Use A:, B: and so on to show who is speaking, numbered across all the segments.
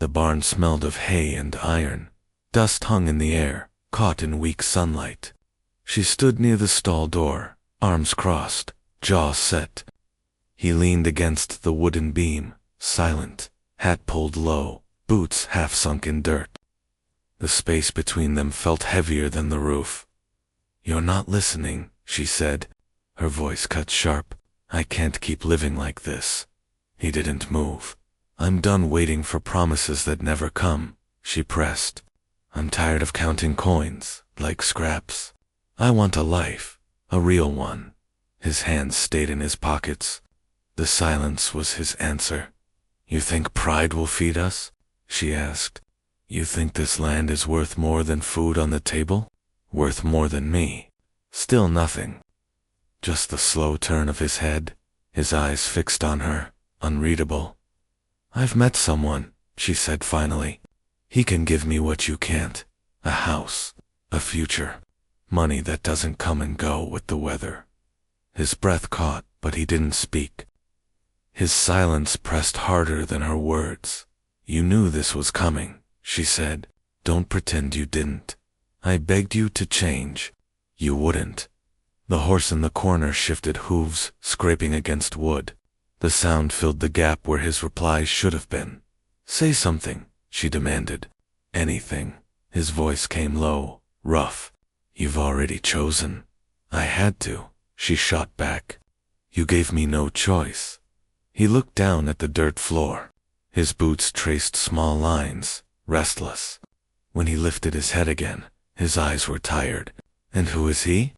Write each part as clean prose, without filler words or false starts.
A: The barn smelled of hay and iron. Dust hung in the air, caught in weak sunlight. She stood near the stall door, arms crossed, jaw set. He leaned against the wooden beam, silent, hat pulled low, boots half sunk in dirt. The space between them felt heavier than the roof. "You're not listening," she said, her voice cut sharp. "I can't keep living like this." He didn't move. "I'm done waiting for promises that never come," she pressed. "I'm tired of counting coins, like scraps. I want a life, a real one." His hands stayed in his pockets. The silence was his answer. "You think pride will feed us?" she asked. "You think this land is worth more than food on the table? Worth more than me?" Still nothing. Just the slow turn of his head, his eyes fixed on her, unreadable. "I've met someone," she said finally. "He can give me what you can't. A house, a future, money that doesn't come and go with the weather." His breath caught, but he didn't speak. His silence pressed harder than her words. "You knew this was coming," she said. "Don't pretend you didn't. I begged you to change. You wouldn't." The horse in the corner shifted hooves, scraping against wood. The sound filled the gap where his reply should have been. "Say something," she demanded. "Anything." His voice came low, rough. "You've already chosen." "I had to," she shot back. "You gave me no choice." He looked down at the dirt floor. His boots traced small lines, restless. When he lifted his head again, his eyes were tired. "And who is he?"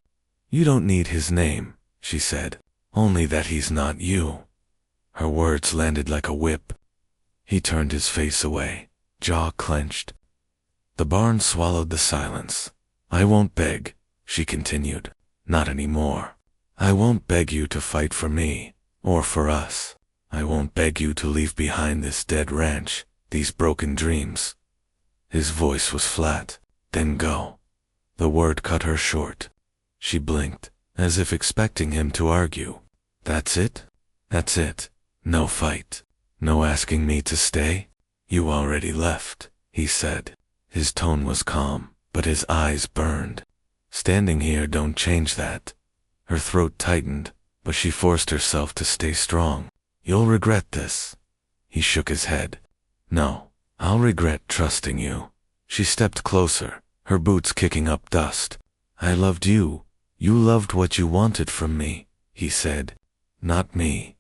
A: "You don't need his name," she said. "Only that he's not you." Her words landed like a whip. He turned his face away, jaw clenched. The barn swallowed the silence. "I won't beg," she continued. "Not anymore. I won't beg you to fight for me, or for us. I won't beg you to leave behind this dead ranch, these broken dreams." His voice was flat. "Then go." The word cut her short. She blinked, as if expecting him to argue. "That's it? That's it? No fight? No asking me to stay?" "You already left," he said. His tone was calm, but his eyes burned. "Standing here don't change that." Her throat tightened, but she forced herself to stay strong. "You'll regret this." He shook his head. "No, I'll regret trusting you." She stepped closer, her boots kicking up dust. "I loved you. You loved what you wanted from me," he said. "Not me."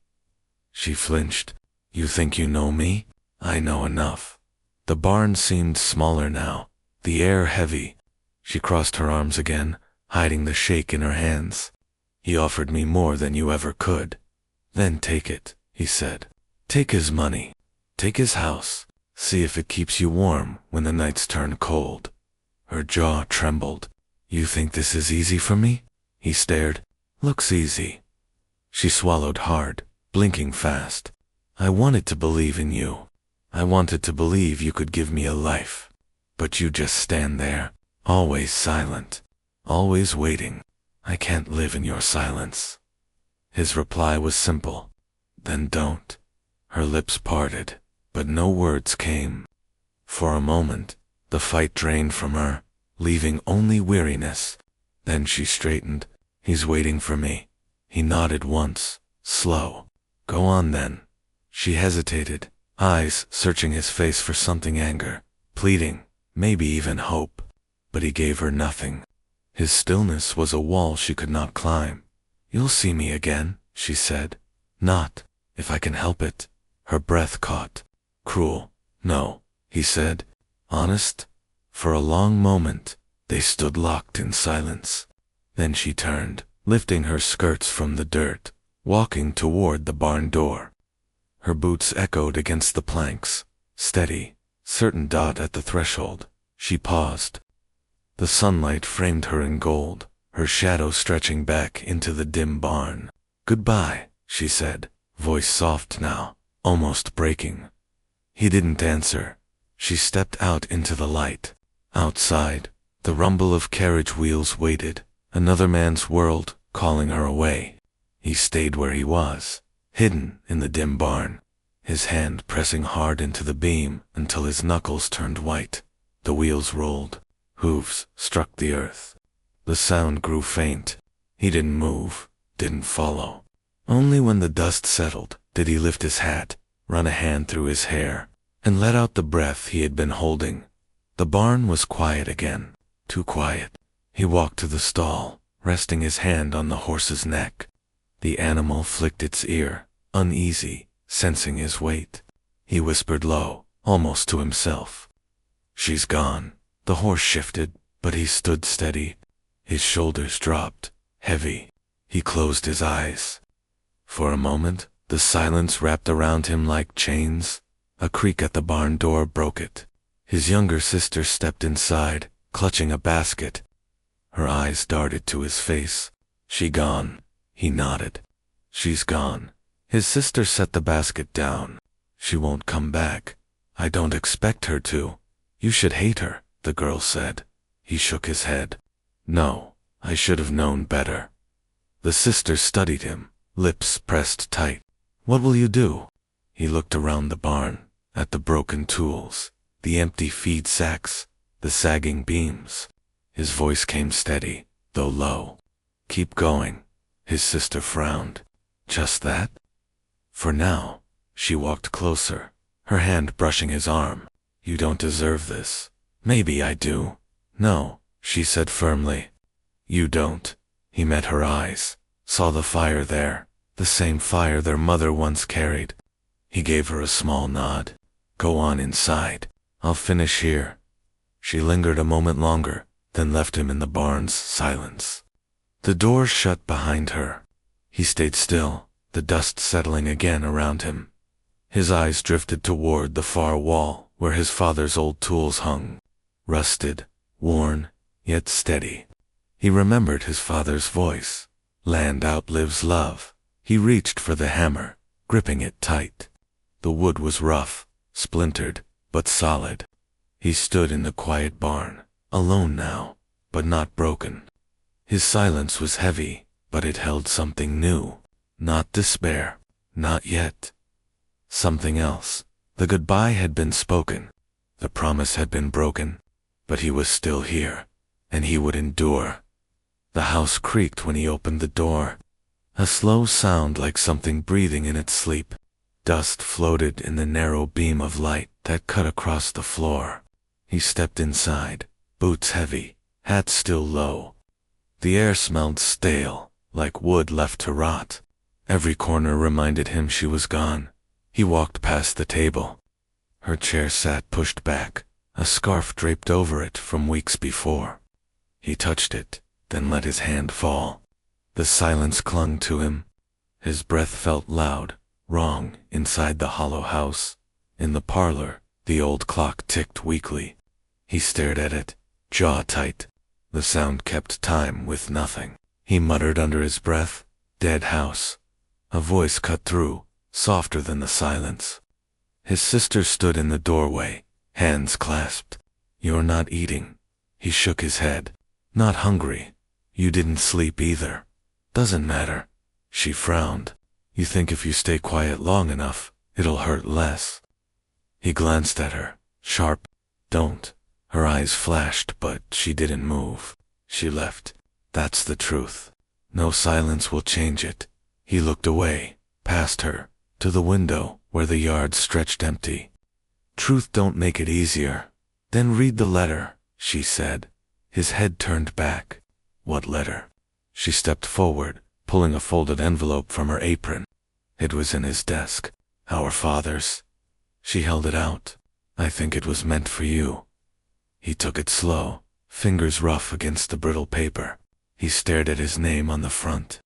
A: She flinched. "You think you know me? I know enough." The barn seemed smaller now, the air heavy. She crossed her arms again, hiding the shake in her hands. "He offered me more than you ever could." "Then take it," he said. "Take his money. Take his house. See if it keeps you warm when the nights turn cold." Her jaw trembled. "You think this is easy for me?" He stared. "Looks easy." She swallowed hard, blinking fast. "I wanted to believe in you. I wanted to believe you could give me a life. But you just stand there, always silent, always waiting. I can't live in your silence." His reply was simple. "Then don't." Her lips parted, but no words came. For a moment, the fight drained from her, leaving only weariness. Then she straightened. "He's waiting for me." He nodded once, slow. "Go on then." She hesitated, eyes searching his face for something, anger, pleading, maybe even hope. But he gave her nothing. His stillness was a wall she could not climb. "You'll see me again," she said. "Not if I can help it." Her breath caught. "Cruel." "No," he said. "Honest." For a long moment, they stood locked in silence. Then she turned, lifting her skirts from the dirt, walking toward the barn door. Her boots echoed against the planks, steady, certain dot at the threshold. She paused. The sunlight framed her in gold, her shadow stretching back into the dim barn. "Goodbye," she said, voice soft now, almost breaking. He didn't answer. She stepped out into the light. Outside, the rumble of carriage wheels waited, another man's world calling her away. He stayed where he was, hidden in the dim barn. his hand pressing hard into the beam until his knuckles turned white. The wheels rolled. Hooves struck the earth. The sound grew faint. He didn't move, didn't follow. Only when the dust settled did he lift his hat, run a hand through his hair, and let out the breath he had been holding. The barn was quiet again, too quiet. He walked to the stall, resting his hand on the horse's neck. The animal flicked its ear, uneasy, sensing his weight. He whispered low, almost to himself. "She's gone." The horse shifted, but he stood steady. His shoulders dropped, heavy. He closed his eyes. For a moment, the silence wrapped around him like chains. A creak at the barn door broke it. His younger sister stepped inside, clutching a basket. Her eyes darted to his face. "She gone?" He nodded. "She's gone." His sister set the basket down. "She won't come back. I don't expect her to." "You should hate her," the girl said. He shook his head. "No, I should have known better." The sister studied him, lips pressed tight. "What will you do?" He looked around the barn, at the broken tools, the empty feed sacks, the sagging beams. His voice came steady, though low. "Keep going." His sister frowned. "Just that?" For now. She walked closer, her hand brushing his arm. "You don't deserve this." "Maybe I do." "No," she said firmly. "You don't." He met her eyes, saw the fire there, the same fire their mother once carried. He gave her a small nod. "Go on inside. I'll finish here." She lingered a moment longer, then left him in the barn's silence. The door shut behind her. He stayed still, the dust settling again around him. His eyes drifted toward the far wall where his father's old tools hung, rusted, worn, yet steady. He remembered his father's voice. "Land outlives love." He reached for the hammer, gripping it tight. The wood was rough, splintered, but solid. He stood in the quiet barn, alone now, but not broken. His silence was heavy, but it held something new. Not despair, not yet. Something else. The goodbye had been spoken. The promise had been broken, but he was still here, and he would endure. The house creaked when he opened the door. A slow sound like something breathing in its sleep. Dust floated in the narrow beam of light that cut across the floor. He stepped inside, boots heavy, hat still low. The air smelled stale, like wood left to rot. Every corner reminded him she was gone. He walked past the table. Her chair sat pushed back, a scarf draped over it from weeks before. He touched it, then let his hand fall. The silence clung to him. His breath felt loud, wrong, inside the hollow house. In the parlor, the old clock ticked weakly. He stared at it, jaw tight. The sound kept time with nothing. He muttered under his breath, "Dead house." A voice cut through, softer than the silence. His sister stood in the doorway, hands clasped. "You're not eating." He shook his head. "Not hungry." "You didn't sleep either." "Doesn't matter." She frowned. "You think if you stay quiet long enough, it'll hurt less." He glanced at her, sharp. "Don't." Her eyes flashed, but she didn't move. She left. That's the truth. No silence will change it. He looked away, past her, to the window where the yard stretched empty. "Truth don't make it easier." "Then read the letter," she said. His head turned back. "What letter?" She stepped forward, pulling a folded envelope from her apron. It was in his desk. "Our fathers." She held it out. "I think it was meant for you." He took it slow, fingers rough against the brittle paper. He stared at his name on the front.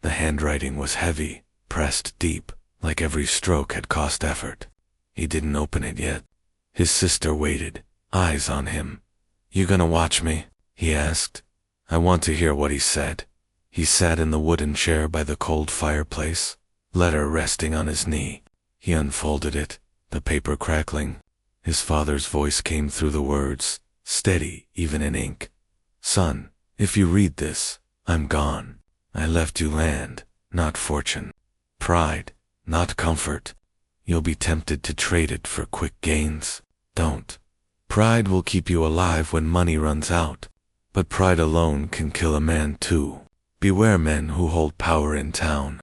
A: The handwriting was heavy, pressed deep, like every stroke had cost effort. He didn't open it yet. His sister waited, eyes on him. "You gonna watch me?" he asked. "I want to hear what he said." He sat in the wooden chair by the cold fireplace, letter resting on his knee. He unfolded it, the paper crackling. His father's voice came through the words, steady even in ink. "Son, if you read this, I'm gone. I left you land, not fortune. Pride, not comfort. you'll be tempted to trade it for quick gains. Don't. Pride will keep you alive when money runs out, but pride alone can kill a man too. Beware men who hold power in town.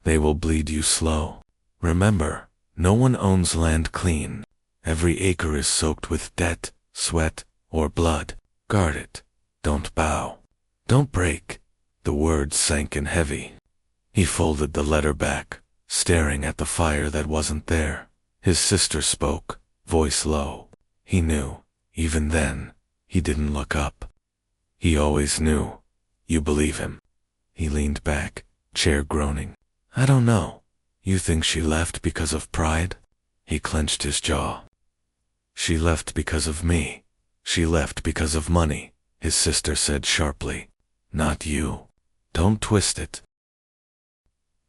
A: They will bleed you slow. Remember, no one owns land clean. Every acre is soaked with debt, sweat, or blood. Guard it. Don't bow. Don't break. The words sank in heavy. He folded the letter back, staring at the fire that wasn't there. His sister spoke, voice low. He knew, even then, he didn't look up. He always knew. You believe him. He leaned back, chair groaning. I don't know. You think she left because of pride? He clenched his jaw. She left because of me. She left because of money, his sister said sharply. Not you. Don't twist it.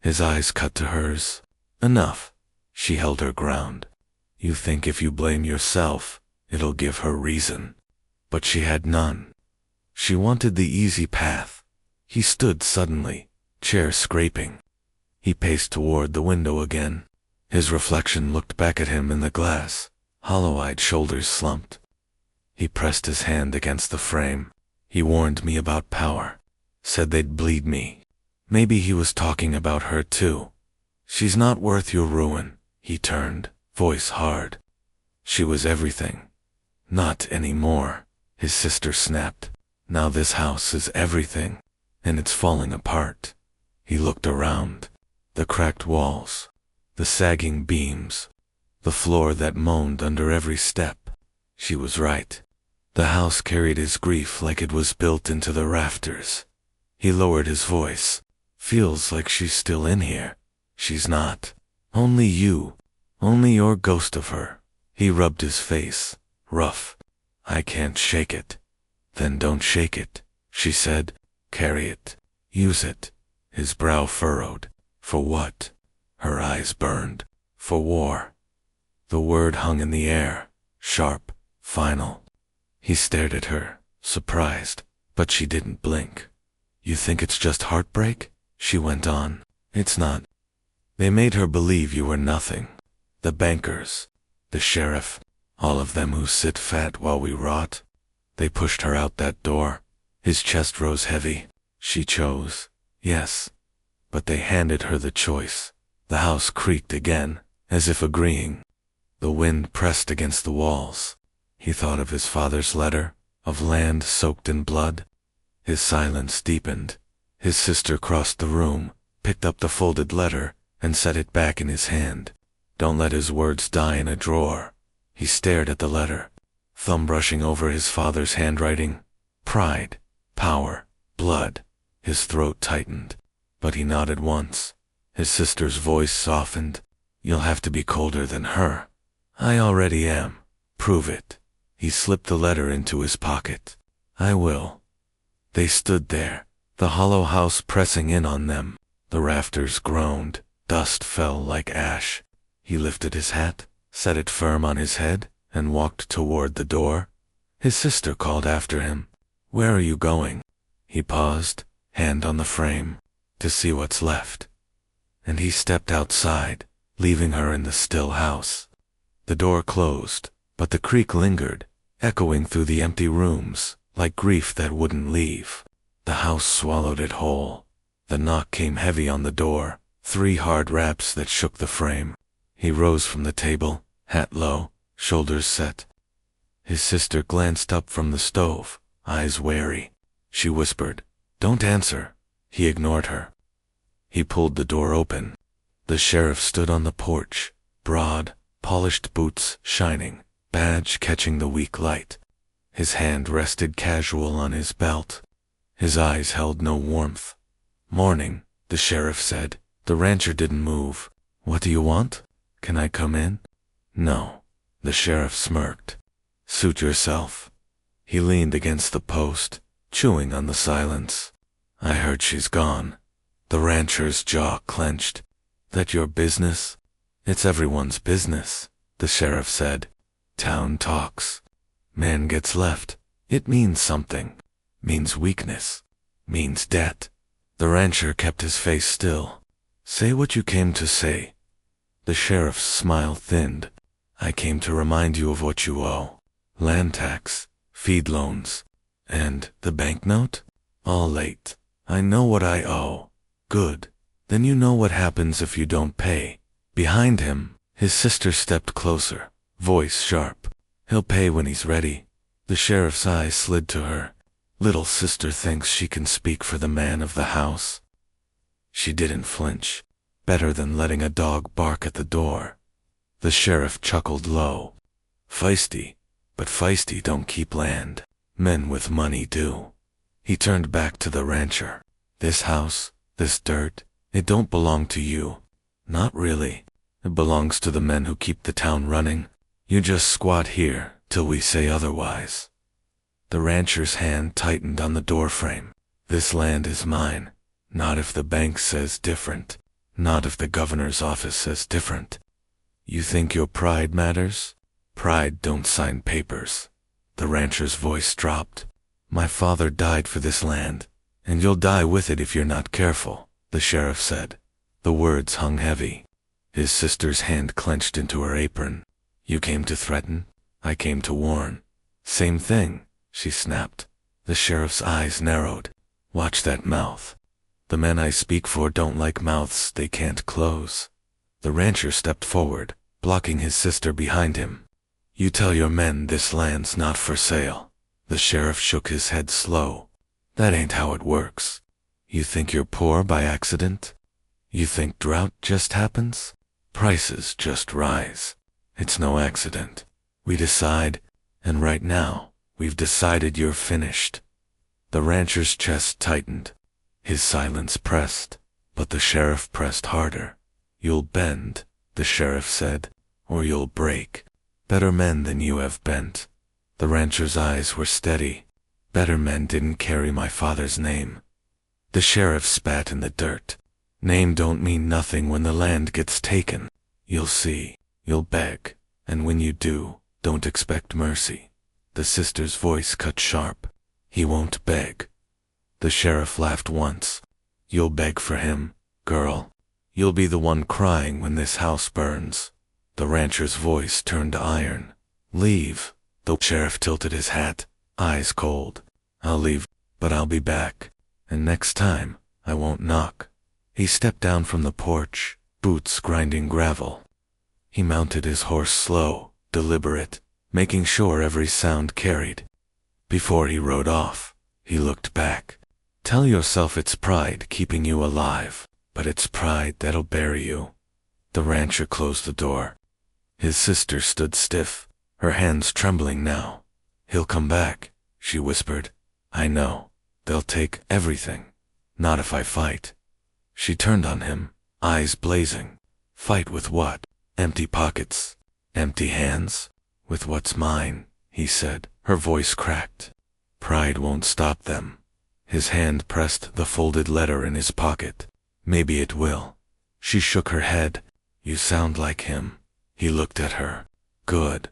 A: His eyes cut to hers. Enough. She held her ground. You think if you blame yourself, it'll give her reason. But she had none. She wanted the easy path. He stood suddenly, chair scraping. He paced toward the window again. His reflection looked back at him in the glass, hollow-eyed shoulders slumped. He pressed his hand against the frame. He warned me about power. Said they'd bleed me. Maybe he was talking about her too. She's not worth your ruin. He turned, voice hard. She was everything. Not anymore, his sister snapped. Now this house is everything, and it's falling apart. He looked around. The cracked walls, the sagging beams, the floor that moaned under every step. She was right. The house carried his grief like it was built into the rafters. He lowered his voice. Feels like she's still in here. She's not. Only you. Only your ghost of her. He rubbed his face. Rough. I can't shake it. Then don't shake it, she said. Carry it. Use it. His brow furrowed. For what? Her eyes burned. For war. The word hung in the air. Sharp. Final. He stared at her, surprised, but she didn't blink. You think it's just heartbreak? She went on. It's not. They made her believe you were nothing. The bankers, the sheriff, all of them who sit fat while we rot. They pushed her out that door. His chest rose heavy. She chose. Yes. But they handed her the choice. The house creaked again, as if agreeing. The wind pressed against the walls. He thought of his father's letter, of land soaked in blood. His silence deepened. His sister crossed the room, picked up the folded letter, and set it back in his hand. Don't let his words die in a drawer. He stared at the letter, thumb brushing over his father's handwriting. Pride, power, blood. His throat tightened, but he nodded once. His sister's voice softened. You'll have to be colder than her. I already am. Prove it. He slipped the letter into his pocket. I will. They stood there, the hollow house pressing in on them. The rafters groaned. Dust fell like ash. He lifted his hat, set it firm on his head, and walked toward the door. His sister called after him. Where are you going? He paused, hand on the frame, to see what's left. And he stepped outside, leaving her in the still house. The door closed, but the creak lingered, echoing through the empty rooms, like grief that wouldn't leave. The house swallowed it whole. The knock came heavy on the door, 3 hard raps that shook the frame. He rose from the table, hat low, shoulders set. His sister glanced up from the stove, eyes wary. She whispered, Don't answer. He ignored her. He pulled the door open. The sheriff stood on the porch, broad, polished boots shining, badge catching the weak light. His hand rested casual on his belt. His eyes held no warmth. Morning, the sheriff said. The rancher didn't move. What do you want? Can I come in? No. The sheriff smirked. Suit yourself. He leaned against the post, chewing on the silence. I heard she's gone. The rancher's jaw clenched. That your business? It's everyone's business, the sheriff said. Town talks. Man gets left. It means something. Means weakness. Means debt. The rancher kept his face still. Say what you came to say. The sheriff's smile thinned. I came to remind you of what you owe. Land tax, feed loans, and the banknote? All late. I know what I owe. Good. Then you know what happens if you don't pay. Behind him, his sister stepped closer, voice sharp. He'll pay when he's ready. The sheriff's eyes slid to her. Little sister thinks she can speak for the man of the house. She didn't flinch. Better than letting a dog bark at the door. The sheriff chuckled low. Feisty, but feisty don't keep land. Men with money do. He turned back to the rancher. This house, this dirt, it don't belong to you. Not really. It belongs to the men who keep the town running. You just squat here till we say otherwise. The rancher's hand tightened on the doorframe. This land is mine. Not if the bank says different. Not if the governor's office says different. You think your pride matters? Pride don't sign papers. The rancher's voice dropped. My father died for this land, and you'll die with it if you're not careful, the sheriff said. The words hung heavy. His sister's hand clenched into her apron. You came to threaten? I came to warn. Same thing, she snapped. The sheriff's eyes narrowed. Watch that mouth. The men I speak for don't like mouths they can't close. The rancher stepped forward, blocking his sister behind him. You tell your men this land's not for sale. The sheriff shook his head slow. That ain't how it works. You think you're poor by accident? You think drought just happens? Prices just rise. It's no accident. We decide, and right now, we've decided you're finished. The rancher's chest tightened. His silence pressed, but the sheriff pressed harder. You'll bend, the sheriff said, or you'll break. Better men than you have bent. The rancher's eyes were steady. Better men didn't carry my father's name. The sheriff spat in the dirt. Name don't mean nothing when the land gets taken. You'll see. You'll beg. And when you do, don't expect mercy. The sister's voice cut sharp. He won't beg. The sheriff laughed once. You'll beg for him, girl. You'll be the one crying when this house burns. The rancher's voice turned iron. Leave. The sheriff tilted his hat, eyes cold. I'll leave, but I'll be back. And next time, I won't knock. He stepped down from the porch, boots grinding gravel. He mounted his horse slow, deliberate, making sure every sound carried. Before he rode off, he looked back. Tell yourself it's pride keeping you alive, but it's pride that'll bury you. The rancher closed the door. His sister stood stiff, her hands trembling now. He'll come back, she whispered. I know. They'll take everything. Not if I fight. She turned on him, eyes blazing. Fight with what? Empty pockets. Empty hands? With what's mine, he said. Her voice cracked. Pride won't stop them. His hand pressed the folded letter in his pocket. Maybe it will. She shook her head. You sound like him. He looked at her. Good.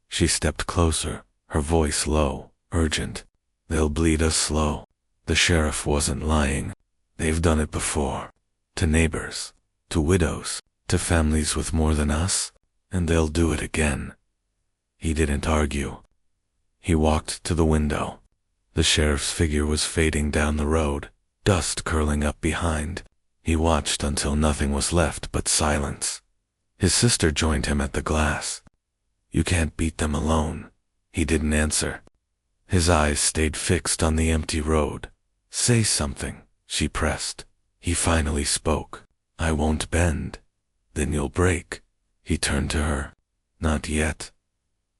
A: She stepped closer, her voice low, urgent. They'll bleed us slow. The sheriff wasn't lying. They've done it before. To neighbors, to widows, to families with more than us, and they'll do it again. He didn't argue. He walked to the window. The sheriff's figure was fading down the road, dust curling up behind. He watched until nothing was left but silence. His sister joined him at the glass. You can't beat them alone. He didn't answer. His eyes stayed fixed on the empty road. Say something, she pressed. He finally spoke. I won't bend. Then you'll break. He turned to her. Not yet.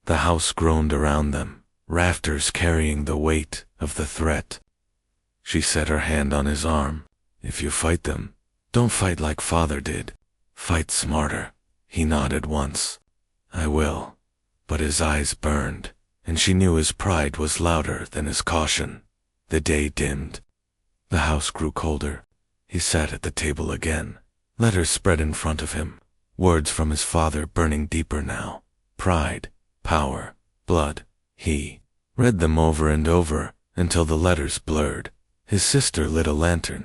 A: The house groaned around them, rafters carrying the weight of the threat. She set her hand on his arm. If you fight them, don't fight like father did. Fight smarter. He nodded once. I will. But his eyes burned, and she knew his pride was louder than his caution. The day dimmed. The house grew colder. He sat at the table again. Letters spread in front of him. Words from his father burning deeper now. Pride, power, blood. He read them over and over until the letters blurred. His sister lit a lantern.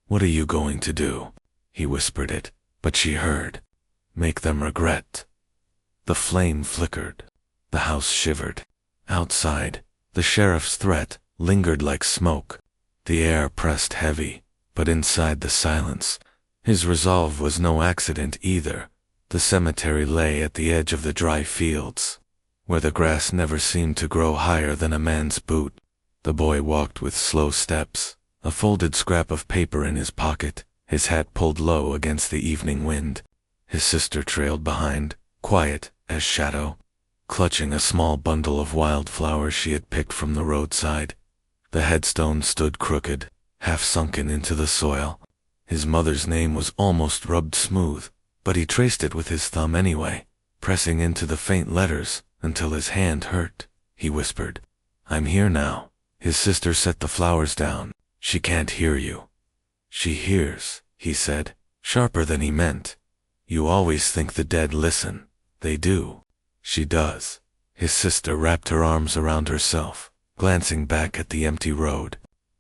A: What are you going to do? He whispered it, but she heard. make them regret. The flame flickered. The house shivered. Outside, the sheriff's threat lingered like smoke. The air pressed heavy, but inside the silence, his resolve was no accident either. The cemetery lay at the edge of the dry fields, where the grass never seemed to grow higher than a man's boot. The boy walked with slow steps, a folded scrap of paper in his pocket, his hat pulled low against the evening wind. His sister trailed behind, quiet as shadow, clutching a small bundle of wildflowers she had picked from the roadside. The headstone stood crooked, half sunken into the soil. His mother's name was almost rubbed smooth, but he traced it with his thumb anyway, pressing into the faint letters until his hand hurt. He whispered, "I'm here now." His sister set the flowers down. "She can't hear you." "She hears," he said, sharper than he meant. "You always think the dead listen. They do." "She does." His sister wrapped her arms around herself, glancing back at the empty road.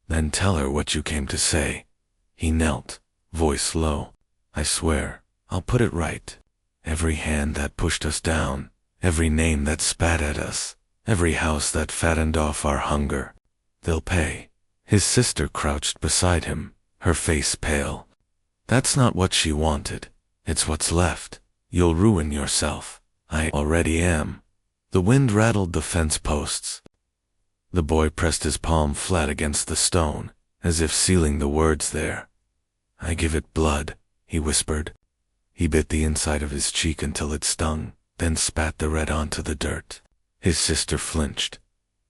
A: "Then tell her what you came to say." He knelt, voice low. "I swear, I'll put it right. Every hand that pushed us down, every name that spat at us, every house that fattened off our hunger, they'll pay." His sister crouched beside him, her face pale. "That's not what she wanted. It's what's left. You'll ruin yourself." "I already am." The wind rattled the fence posts. The boy pressed his palm flat against the stone, as if sealing the words there. "I give it blood," he whispered. He bit the inside of his cheek until it stung, then spat the red onto the dirt. His sister flinched.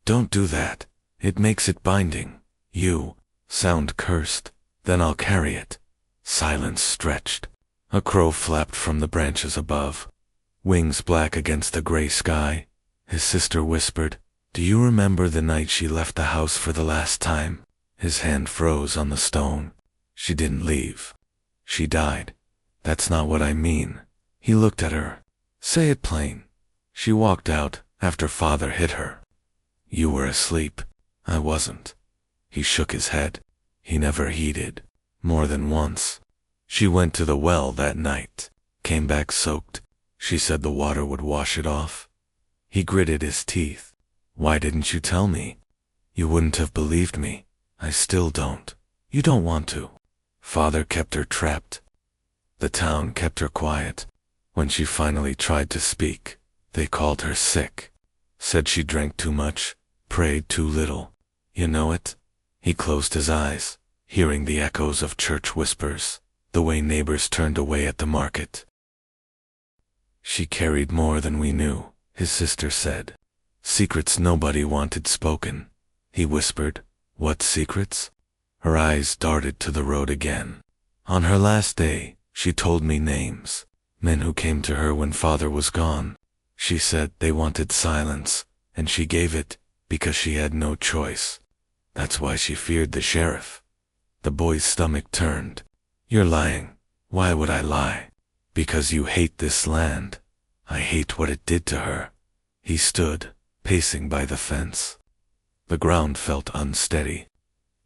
A: "Don't do that. It makes it binding. You sound cursed. Then I'll carry it." Silence stretched. A crow flapped from the branches above, wings black against the gray sky. His sister whispered, "Do you remember the night she left the house for the last time?" His hand froze on the stone. "She didn't leave. She died." "That's not what I mean." He looked at her. "Say it plain." "She walked out after father hit her." "You were asleep." "I wasn't." He shook his head. He never heeded. More than once. "She went to the well that night. Came back soaked. She said the water would wash it off." He gritted his teeth. "Why didn't you tell me?" "You wouldn't have believed me." "I still don't." "You don't want to." Father kept her trapped. The town kept her quiet. When she finally tried to speak, they called her sick. Said she drank too much, prayed too little. You know it? He closed his eyes, hearing the echoes of church whispers, the way neighbors turned away at the market. "She carried more than we knew," his sister said. "Secrets nobody wanted spoken." He whispered, "What secrets?" Her eyes darted to the road again. "On her last day, she told me names, men who came to her when father was gone. She said they wanted silence, and she gave it because she had no choice. That's why she feared the sheriff." The boy's stomach turned. "You're lying." "Why would I lie?" "Because you hate this land. I hate what it did to her." He stood, pacing by the fence. The ground felt unsteady.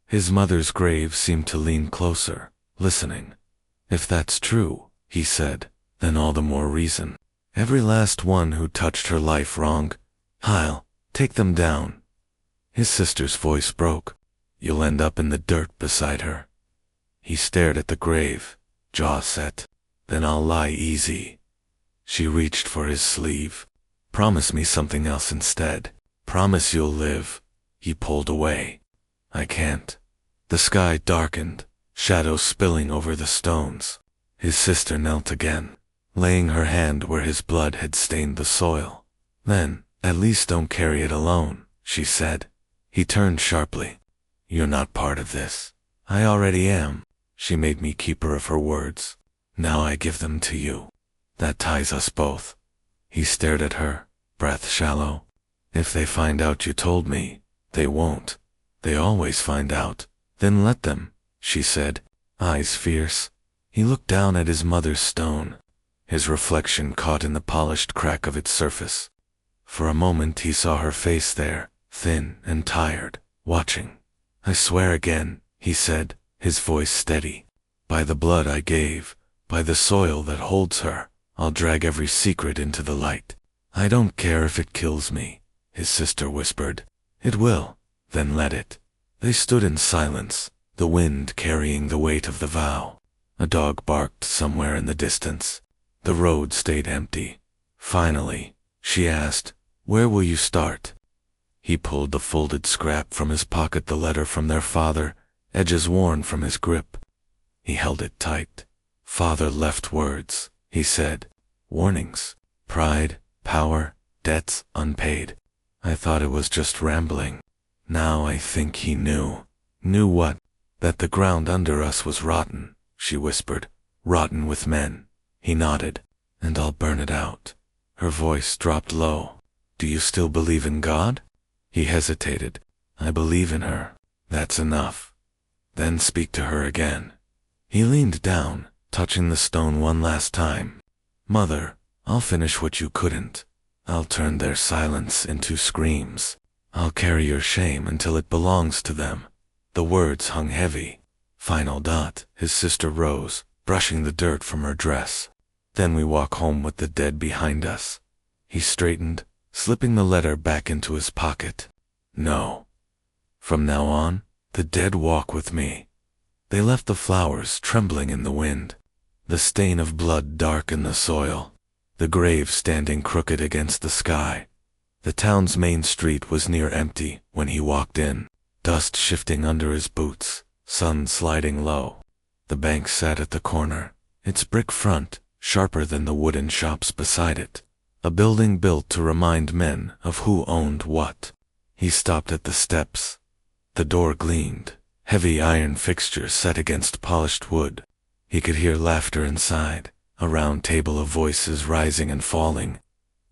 A: His mother's grave seemed to lean closer, listening. "If that's true," he said, "then all the more reason. Every last one who touched her life wrong. I'll take them down." His sister's voice broke. "You'll end up in the dirt beside her." He stared at the grave, jaw set. "Then I'll lie easy." She reached for his sleeve. "Promise me something else instead. Promise you'll live." He pulled away. "I can't." The sky darkened, shadows spilling over the stones. His sister knelt again, laying her hand where his blood had stained the soil. "Then, at least don't carry it alone," she said. He turned sharply. "You're not part of this." "I already am." She made me keeper of her words. "Now I give them to you. That ties us both." He stared at her, breath shallow. "If they find out you told me, they won't. They always find out." "Then let them," she said, eyes fierce. He looked down at his mother's stone. His reflection caught in the polished crack of its surface. For a moment he saw her face there, thin and tired, watching. "I swear again," he said, his voice steady. "By the blood I gave, by the soil that holds her, I'll drag every secret into the light. I don't care if it kills me, his sister whispered. It will, then let it. They stood in silence, the wind carrying the weight of the vow. A dog barked somewhere in the distance. The road stayed empty. Finally, she asked, "Where will you start?" He pulled the folded scrap from his pocket, the letter from their father, edges worn from his grip. He held it tight. "Father left words," he said. "Warnings. Pride, power, debts unpaid. I thought it was just rambling. Now I think he knew." "Knew what?" "That the ground under us was rotten," she whispered. "Rotten with men." He nodded. "And I'll burn it out." Her voice dropped low. "Do you still believe in God?" He hesitated. "I believe in her. That's enough." "Then speak to her again." He leaned down, touching the stone one last time. "Mother, I'll finish what you couldn't. I'll turn their silence into screams. I'll carry your shame until it belongs to them." The words hung heavy. Final dot. His sister rose, brushing the dirt from her dress. "Then we walk home with the dead behind us." He straightened, slipping the letter back into his pocket. "No. From now on, the dead walk with me." They left the flowers trembling in the wind. The stain of blood darkened the soil, the grave standing crooked against the sky. The town's main street was near empty when he walked in, dust shifting under his boots, sun sliding low. The bank sat at the corner, its brick front sharper than the wooden shops beside it, a building built to remind men of who owned what. He stopped at the steps. The door gleamed, heavy iron fixtures set against polished wood. He could hear laughter inside, a round table of voices rising and falling,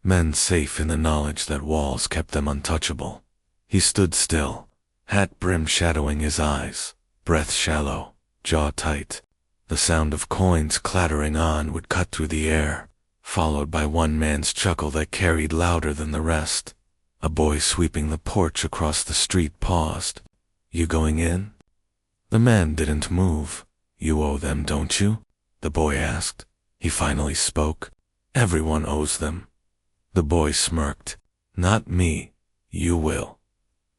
A: men safe in the knowledge that walls kept them untouchable. He stood still, hat brim shadowing his eyes, breath shallow, jaw tight. The sound of coins clattering on would cut through the air, followed by one man's chuckle that carried louder than the rest. A boy sweeping the porch across the street paused. "You going in?" The man didn't move. "You owe them, don't you?" the boy asked. He finally spoke. "Everyone owes them." The boy smirked. "Not me. You will."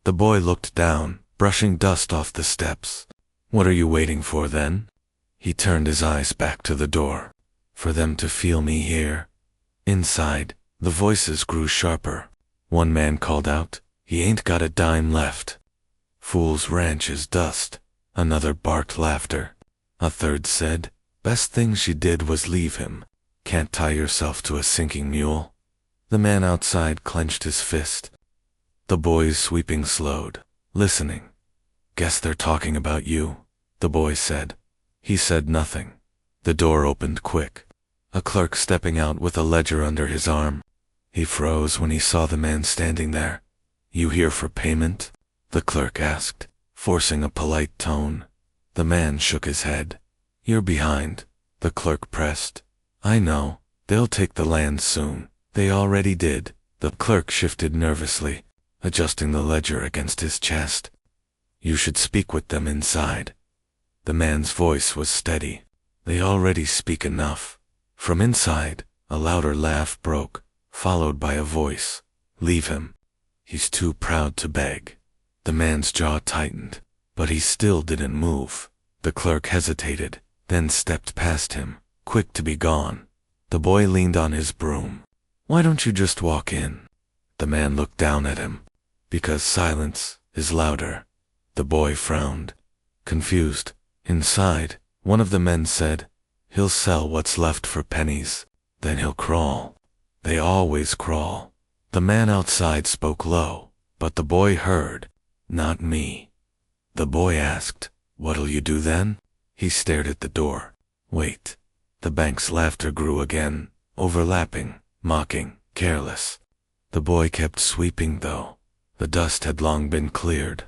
A: The boy looked down, brushing dust off the steps. "What are you waiting for then?" He turned his eyes back to the door. "For them to feel me here." Inside, the voices grew sharper. One man called out, "He ain't got a dime left." "Fool's ranch is dust." Another barked laughter. A third said, "Best thing she did was leave him. Can't tie yourself to a sinking mule." The man outside clenched his fist. The boy's sweeping slowed, listening. "Guess they're talking about you," the boy said. He said nothing. The door opened quick. A clerk stepping out with a ledger under his arm. He froze when he saw the man standing there. "You here for payment?" the clerk asked, forcing a polite tone. The man shook his head. "You're behind," the clerk pressed. "I know. They'll take the land soon. They already did." The clerk shifted nervously, adjusting the ledger against his chest. "You should speak with them inside." The man's voice was steady. "They already speak enough." From inside, a louder laugh broke, followed by a voice. "Leave him. He's too proud to beg." The man's jaw tightened, but he still didn't move. The clerk hesitated, then stepped past him, quick to be gone. The boy leaned on his broom. "Why don't you just walk in?" The man looked down at him. "Because silence is louder." The boy frowned, confused. Inside, one of the men said, "He'll sell what's left for pennies. Then he'll crawl." They always crawl. The man outside spoke low, but the boy heard. "Not me." The boy asked, "What'll you do then?" He stared at the door. "Wait." The bank's laughter grew again, overlapping, mocking, careless. The boy kept sweeping though. The dust had long been cleared.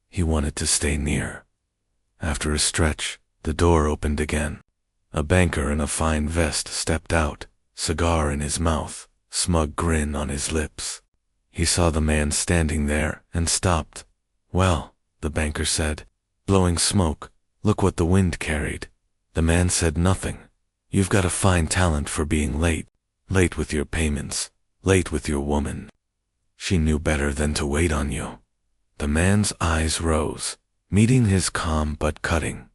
A: He wanted to stay near. After a stretch, the door opened again. A banker in a fine vest stepped out, cigar in his mouth, smug grin on his lips. He saw the man standing there and stopped. "Well," the banker said, blowing smoke, "look what the wind carried." The man said nothing. You've got a fine talent for being late. Late with your payments. Late with your woman. She knew better than to wait on you. The man's eyes rose, meeting his calm but cutting.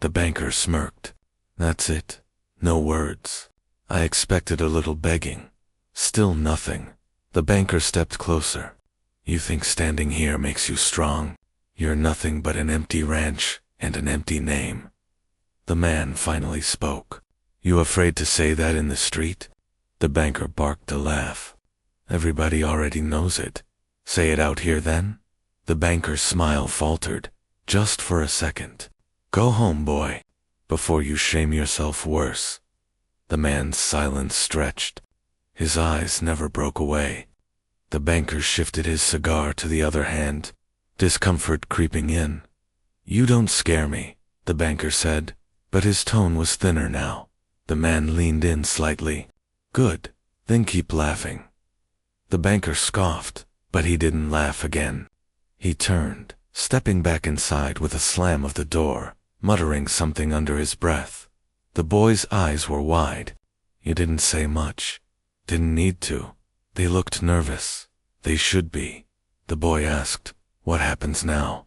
A: The banker smirked. That's it. No words. I expected a little begging. Still nothing. The banker stepped closer. You think standing here makes you strong? You're nothing but an empty ranch and an empty name. The man finally spoke. You afraid to say that in the street? The banker barked a laugh. Everybody already knows it. Say it out here then? The banker's smile faltered, just for a second. Go home, boy, before you shame yourself worse. The man's silence stretched. His eyes never broke away. The banker shifted his cigar to the other hand, discomfort creeping in. You don't scare me, the banker said, but his tone was thinner now. The man leaned in slightly. Good, then keep laughing. The banker scoffed, but he didn't laugh again. He turned, stepping back inside with a slam of the door, muttering something under his breath. The boy's eyes were wide. You didn't say much. Didn't need to. They looked nervous. They should be. The boy asked, What happens now?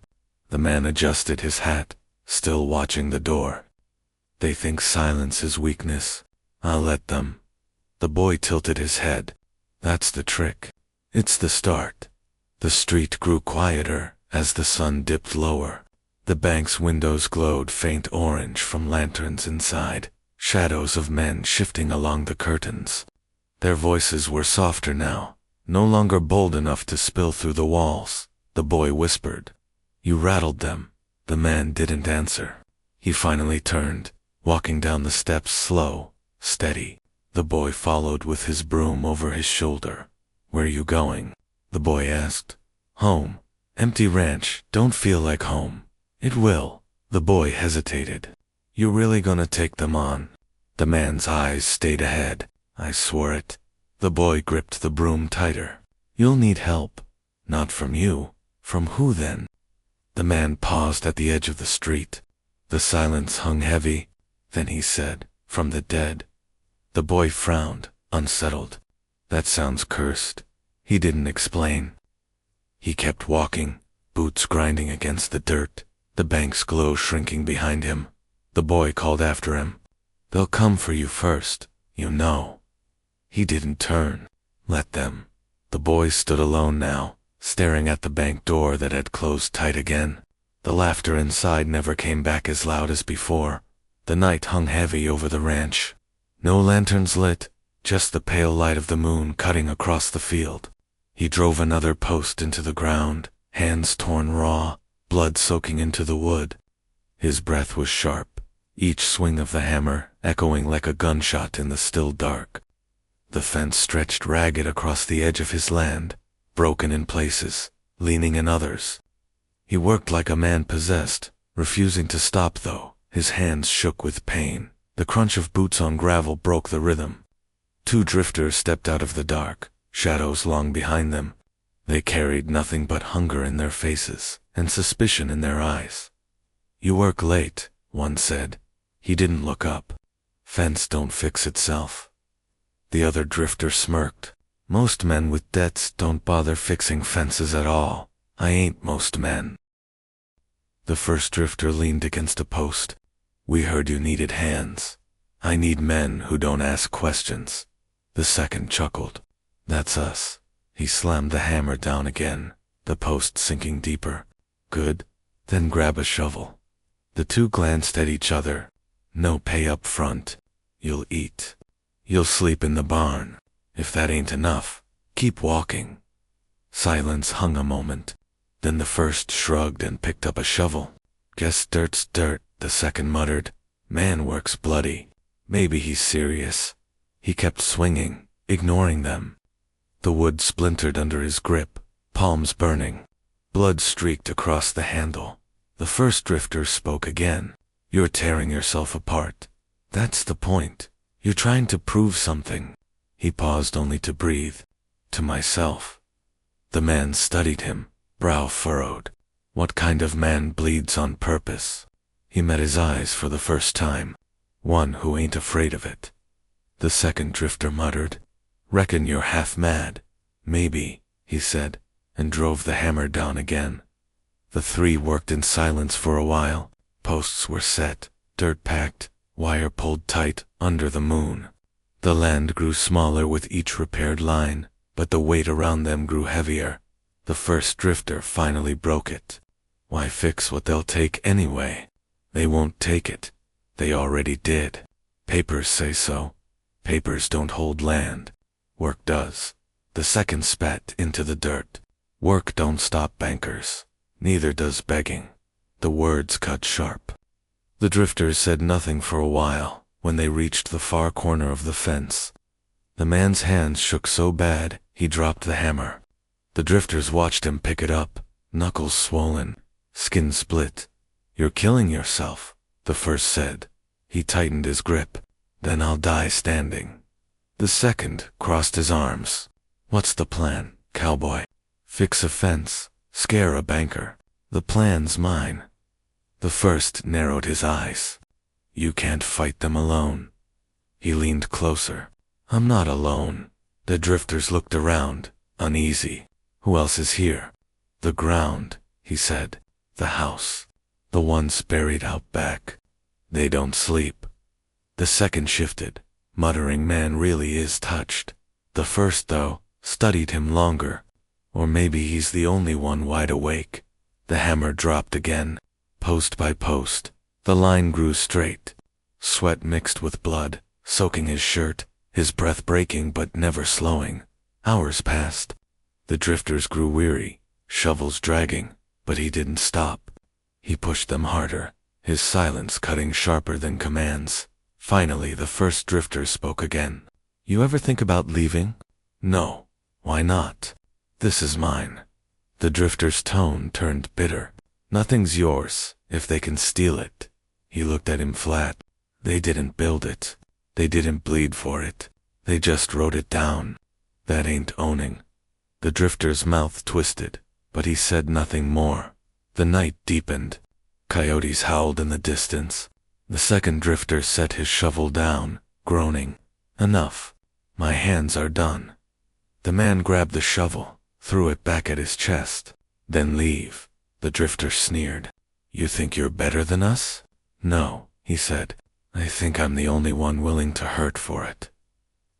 A: The man adjusted his hat, still watching the door. They think silence is weakness. I'll let them. The boy tilted his head. That's the trick. It's the start. The street grew quieter as the sun dipped lower. The bank's windows glowed faint orange from lanterns inside, shadows of men shifting along the curtains. Their voices were softer now, no longer bold enough to spill through the walls. The boy whispered. You rattled them. The man didn't answer. He finally turned, walking down the steps slow, steady. The boy followed with his broom over his shoulder. Where you going? The boy asked. Home. Empty ranch, don't feel like home. It will. The boy hesitated. You really gonna take them on? The man's eyes stayed ahead. I swore it. The boy gripped the broom tighter. You'll need help. Not from you. From who then? The man paused at the edge of the street. The silence hung heavy. Then he said, From the dead. The boy frowned, unsettled. That sounds cursed. He didn't explain. He kept walking, boots grinding against the dirt, the bank's glow shrinking behind him. The boy called after him. They'll come for you first, you know. He didn't turn. Let them. The boy stood alone now, staring at the bank door that had closed tight again. The laughter inside never came back as loud as before. The night hung heavy over the ranch. No lanterns lit, just the pale light of the moon cutting across the field. He drove another post into the ground, hands torn raw, blood soaking into the wood. His breath was sharp, each swing of the hammer echoing like a gunshot in the still dark. The fence stretched ragged across the edge of his land, broken in places, leaning in others. He worked like a man possessed, refusing to stop though. His hands shook with pain. The crunch of boots on gravel broke the rhythm. Two drifters stepped out of the dark, shadows long behind them. They carried nothing but hunger in their faces and suspicion in their eyes. You work late, one said. He didn't look up. Fence don't fix itself. The other drifter smirked. Most men with debts don't bother fixing fences at all. I ain't most men. The first drifter leaned against a post. We heard you needed hands. I need men who don't ask questions. The second chuckled. That's us. He slammed the hammer down again, the post sinking deeper. Good. Then grab a shovel. The two glanced at each other. No pay up front. You'll eat. You'll sleep in the barn. If that ain't enough, keep walking. Silence hung a moment. Then the first shrugged and picked up a shovel. Guess dirt's dirt, the second muttered. Man works bloody. Maybe he's serious. He kept swinging, ignoring them. The wood splintered under his grip, palms burning. Blood streaked across the handle. The first drifter spoke again. You're tearing yourself apart. That's the point. You're trying to prove something. He paused only to breathe. To myself. The man studied him, brow furrowed. What kind of man bleeds on purpose? He met his eyes for the first time. One who ain't afraid of it. The second drifter muttered. Reckon you're half mad. Maybe, he said, and drove the hammer down again. The three worked in silence for a while. Posts were set, dirt packed, wire pulled tight under the moon. The land grew smaller with each repaired line, but the weight around them grew heavier. The first drifter finally broke it. Why fix what they'll take anyway? They won't take it. They already did. Papers say so. Papers don't hold land. Work does. The second spat into the dirt. Work don't stop bankers. Neither does begging. The words cut sharp. The drifters said nothing for a while when they reached the far corner of the fence. The man's hands shook so bad he dropped the hammer. The drifters watched him pick it up, knuckles swollen, skin split. You're killing yourself, the first said. He tightened his grip. Then I'll die standing. The second crossed his arms. What's the plan, cowboy? Fix a fence, scare a banker. The plan's mine. The first narrowed his eyes. You can't fight them alone. He leaned closer. I'm not alone. The drifters looked around, uneasy. Who else is here? The ground, he said. The house. The ones buried out back. They don't sleep. The second shifted, muttering man really is touched. The first, though, studied him longer. Or maybe he's the only one wide awake. The hammer dropped again, post by post. The line grew straight. Sweat mixed with blood, soaking his shirt, his breath breaking but never slowing. Hours passed. The drifters grew weary, shovels dragging, but he didn't stop. He pushed them harder, his silence cutting sharper than commands. Finally, the first drifter spoke again. You ever think about leaving? No. Why not? This is mine. The drifter's tone turned bitter. Nothing's yours, if they can steal it. He looked at him flat. They didn't build it. They didn't bleed for it. They just wrote it down. That ain't owning. The drifter's mouth twisted, but he said nothing more. The night deepened. Coyotes howled in the distance. The second drifter set his shovel down, groaning. Enough. My hands are done. The man grabbed the shovel, threw it back at his chest. Then leave. The drifter sneered. You think you're better than us? No, he said. I think I'm the only one willing to hurt for it.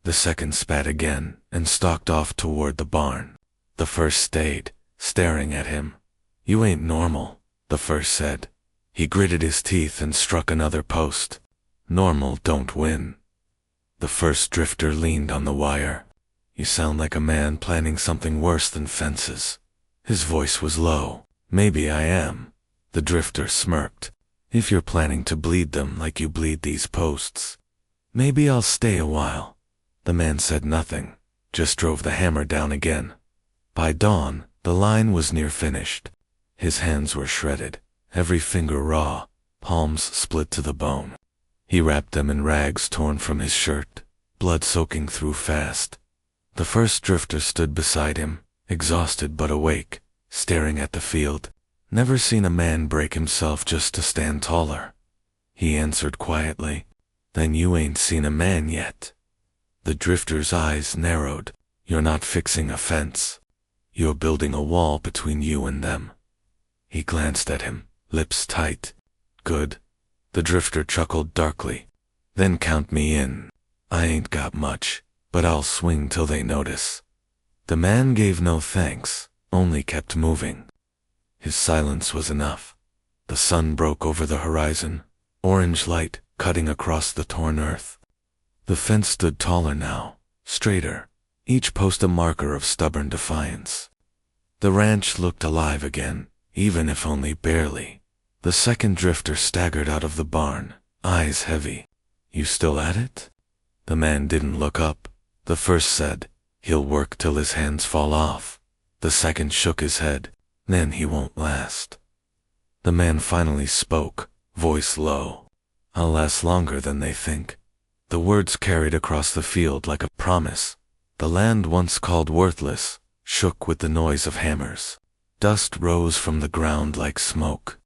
A: The second spat again and stalked off toward the barn. The first stayed, staring at him. You ain't normal, the first said. He gritted his teeth and struck another post. Normal don't win. The first drifter leaned on the wire. You sound like a man planning something worse than fences. His voice was low. Maybe I am. The drifter smirked. If you're planning to bleed them like you bleed these posts. Maybe I'll stay a while. The man said nothing, just drove the hammer down again. By dawn, the line was near finished. His hands were shredded, every finger raw, palms split to the bone. He wrapped them in rags torn from his shirt, blood soaking through fast. The first drifter stood beside him, exhausted but awake, staring at the field. Never seen a man break himself just to stand taller. He answered quietly, Then you ain't seen a man yet. The drifter's eyes narrowed. You're not fixing a fence. You're building a wall between you and them. He glanced at him, lips tight. Good. The drifter chuckled darkly. Then count me in. I ain't got much, but I'll swing till they notice. The man gave no thanks, only kept moving. His silence was enough. The sun broke over the horizon, orange light cutting across the torn earth. The fence stood taller now, straighter, each post a marker of stubborn defiance. The ranch looked alive again, even if only barely. The second drifter staggered out of the barn, eyes heavy. You still at it? The man didn't look up. The first said, He'll work till his hands fall off. The second shook his head. Then he won't last. The man finally spoke, voice low. I'll last longer than they think. The words carried across the field like a promise. The land once called worthless shook with the noise of hammers. Dust rose from the ground like smoke.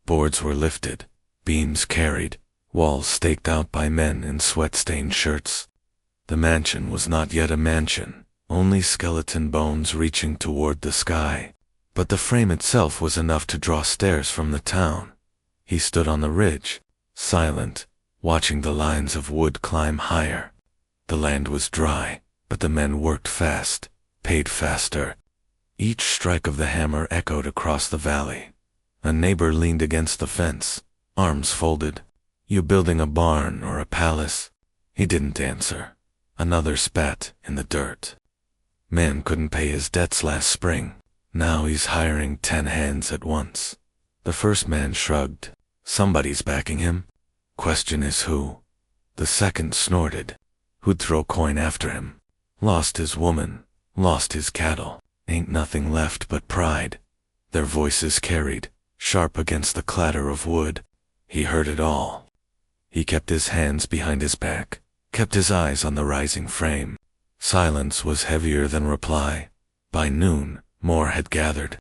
A: Boards were lifted, beams carried, walls staked out by men in sweat-stained shirts. The mansion was not yet a mansion, only skeleton bones reaching toward the sky. But the frame itself was enough to draw stares from the town. He stood on the ridge, silent, watching the lines of wood climb higher. The land was dry, but the men worked fast, paid faster. Each strike of the hammer echoed across the valley. A neighbor leaned against the fence, arms folded. "You building a barn or a palace?" He didn't answer. Another spat in the dirt. Man couldn't pay his debts last spring. Now he's hiring 10 hands at once. The first man shrugged. Somebody's backing him. Question is who? The second snorted. Who'd throw coin after him? Lost his woman, lost his cattle. Ain't nothing left but pride. Their voices carried, sharp against the clatter of wood. He heard it all. He kept his hands behind his back, kept his eyes on the rising frame. Silence was heavier than reply. By noon, more had gathered.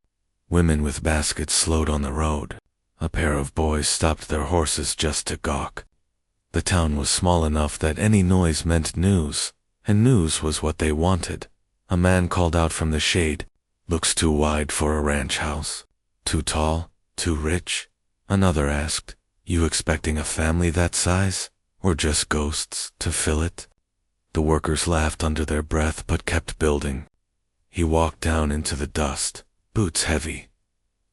A: Women with baskets slowed on the road. A pair of boys stopped their horses just to gawk. The town was small enough that any noise meant news, and news was what they wanted. A man called out from the shade, "Looks too wide for a ranch house. Too tall, too rich?" Another asked, "You expecting a family that size, or just ghosts to fill it?" The workers laughed under their breath but kept building. He walked down into the dust, boots heavy.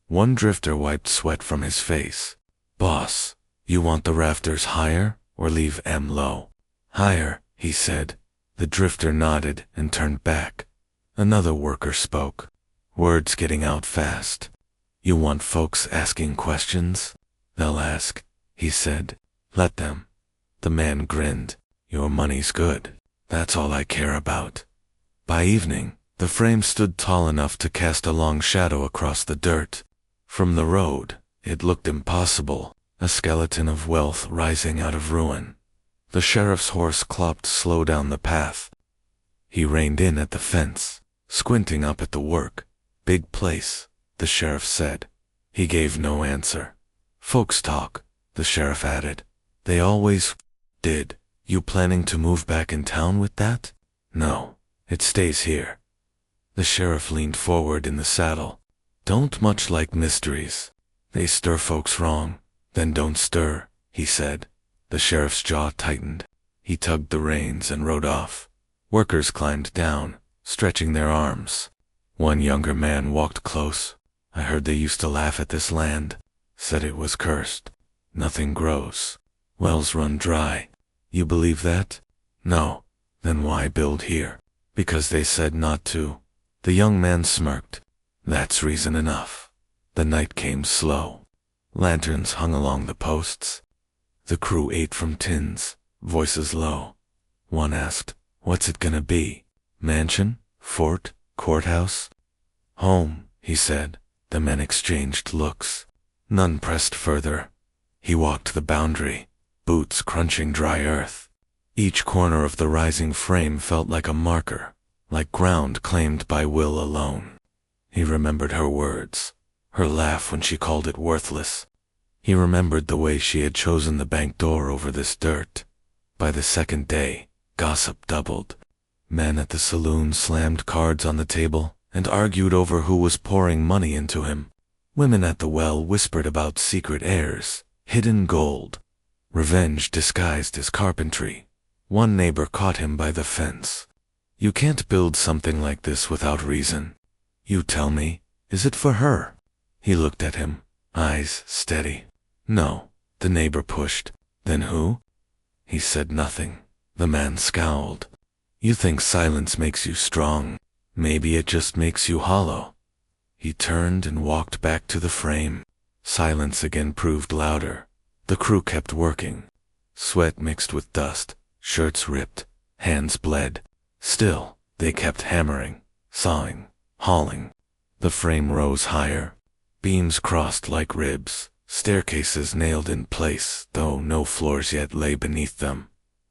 A: One drifter wiped sweat from his face. "Boss, you want the rafters higher or leave 'em low?" "Higher," he said. The drifter nodded and turned back. Another worker spoke, words getting out fast. "You want folks asking questions?" "They'll ask," he said. "Let them." The man grinned. "Your money's good. That's all I care about." By evening, the frame stood tall enough to cast a long shadow across the dirt. From the road, it looked impossible, a skeleton of wealth rising out of ruin. The sheriff's horse clopped slow down the path. He reined in at the fence, squinting up at the work. "Big place," the sheriff said. He gave no answer. "Folks talk," the sheriff added. "They always did. You planning to move back in town with that?" "No, it stays here." The sheriff leaned forward in the saddle. "Don't much like mysteries. They stir folks wrong, then don't stir," he said. The sheriff's jaw tightened. He tugged the reins and rode off. Workers climbed down, stretching their arms. One younger man walked close. "I heard they used to laugh at this land. Said it was cursed. Nothing grows. Wells run dry. You believe that?" "No." "Then why build here?" "Because they said not to." The young man smirked. "That's reason enough." The night came slow. Lanterns hung along the posts. The crew ate from tins, voices low. One asked, "What's it gonna be? Mansion? Fort? Courthouse?" "Home," he said. The men exchanged looks. None pressed further. He walked the boundary, boots crunching dry earth. Each corner of the rising frame felt like a marker, like ground claimed by will alone. He remembered her words, her laugh when she called it worthless. He remembered the way she had chosen the bank door over this dirt. By the second day, gossip doubled. Men at the saloon slammed cards on the table and argued over who was pouring money into him. Women at the well whispered about secret heirs, hidden gold. Revenge disguised as carpentry. One neighbor caught him by the fence. "You can't build something like this without reason. You tell me, is it for her?" He looked at him, eyes steady. "No," the neighbor pushed. "Then who?" He said nothing. The man scowled. "You think silence makes you strong. Maybe it just makes you hollow." He turned and walked back to the frame. Silence again proved louder. The crew kept working. Sweat mixed with dust, shirts ripped, hands bled. Still, they kept hammering, sawing, hauling. The frame rose higher. Beams crossed like ribs, staircases nailed in place, though no floors yet lay beneath them.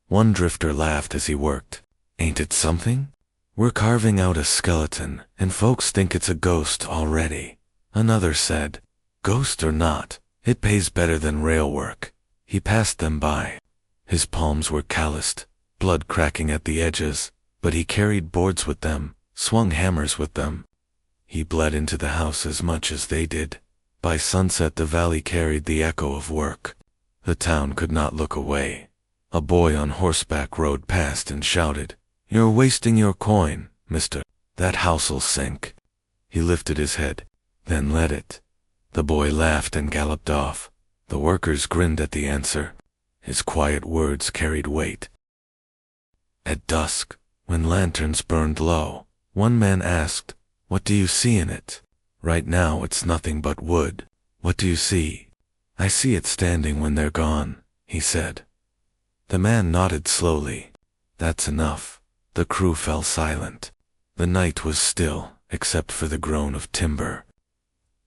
A: One drifter laughed as he worked. "Ain't it something? We're carving out a skeleton, and folks think it's a ghost already." Another said, "Ghost or not, it pays better than rail work. He passed them by. His palms were calloused, blood cracking at the edges, but he carried boards with them, swung hammers with them. He bled into the house as much as they did. By sunset the valley carried the echo of work. The town could not look away. A boy on horseback rode past and shouted, "You're wasting your coin, mister. That house'll sink." He lifted his head, then let it. The boy laughed and galloped off. The workers grinned at the answer. His quiet words carried weight. At dusk, when lanterns burned low, one man asked, "What do you see in it?" "Right now it's nothing but wood." "What do you see?" "I see it standing when they're gone," he said. The man nodded slowly. "That's enough." The crew fell silent. The night was still, except for the groan of timber.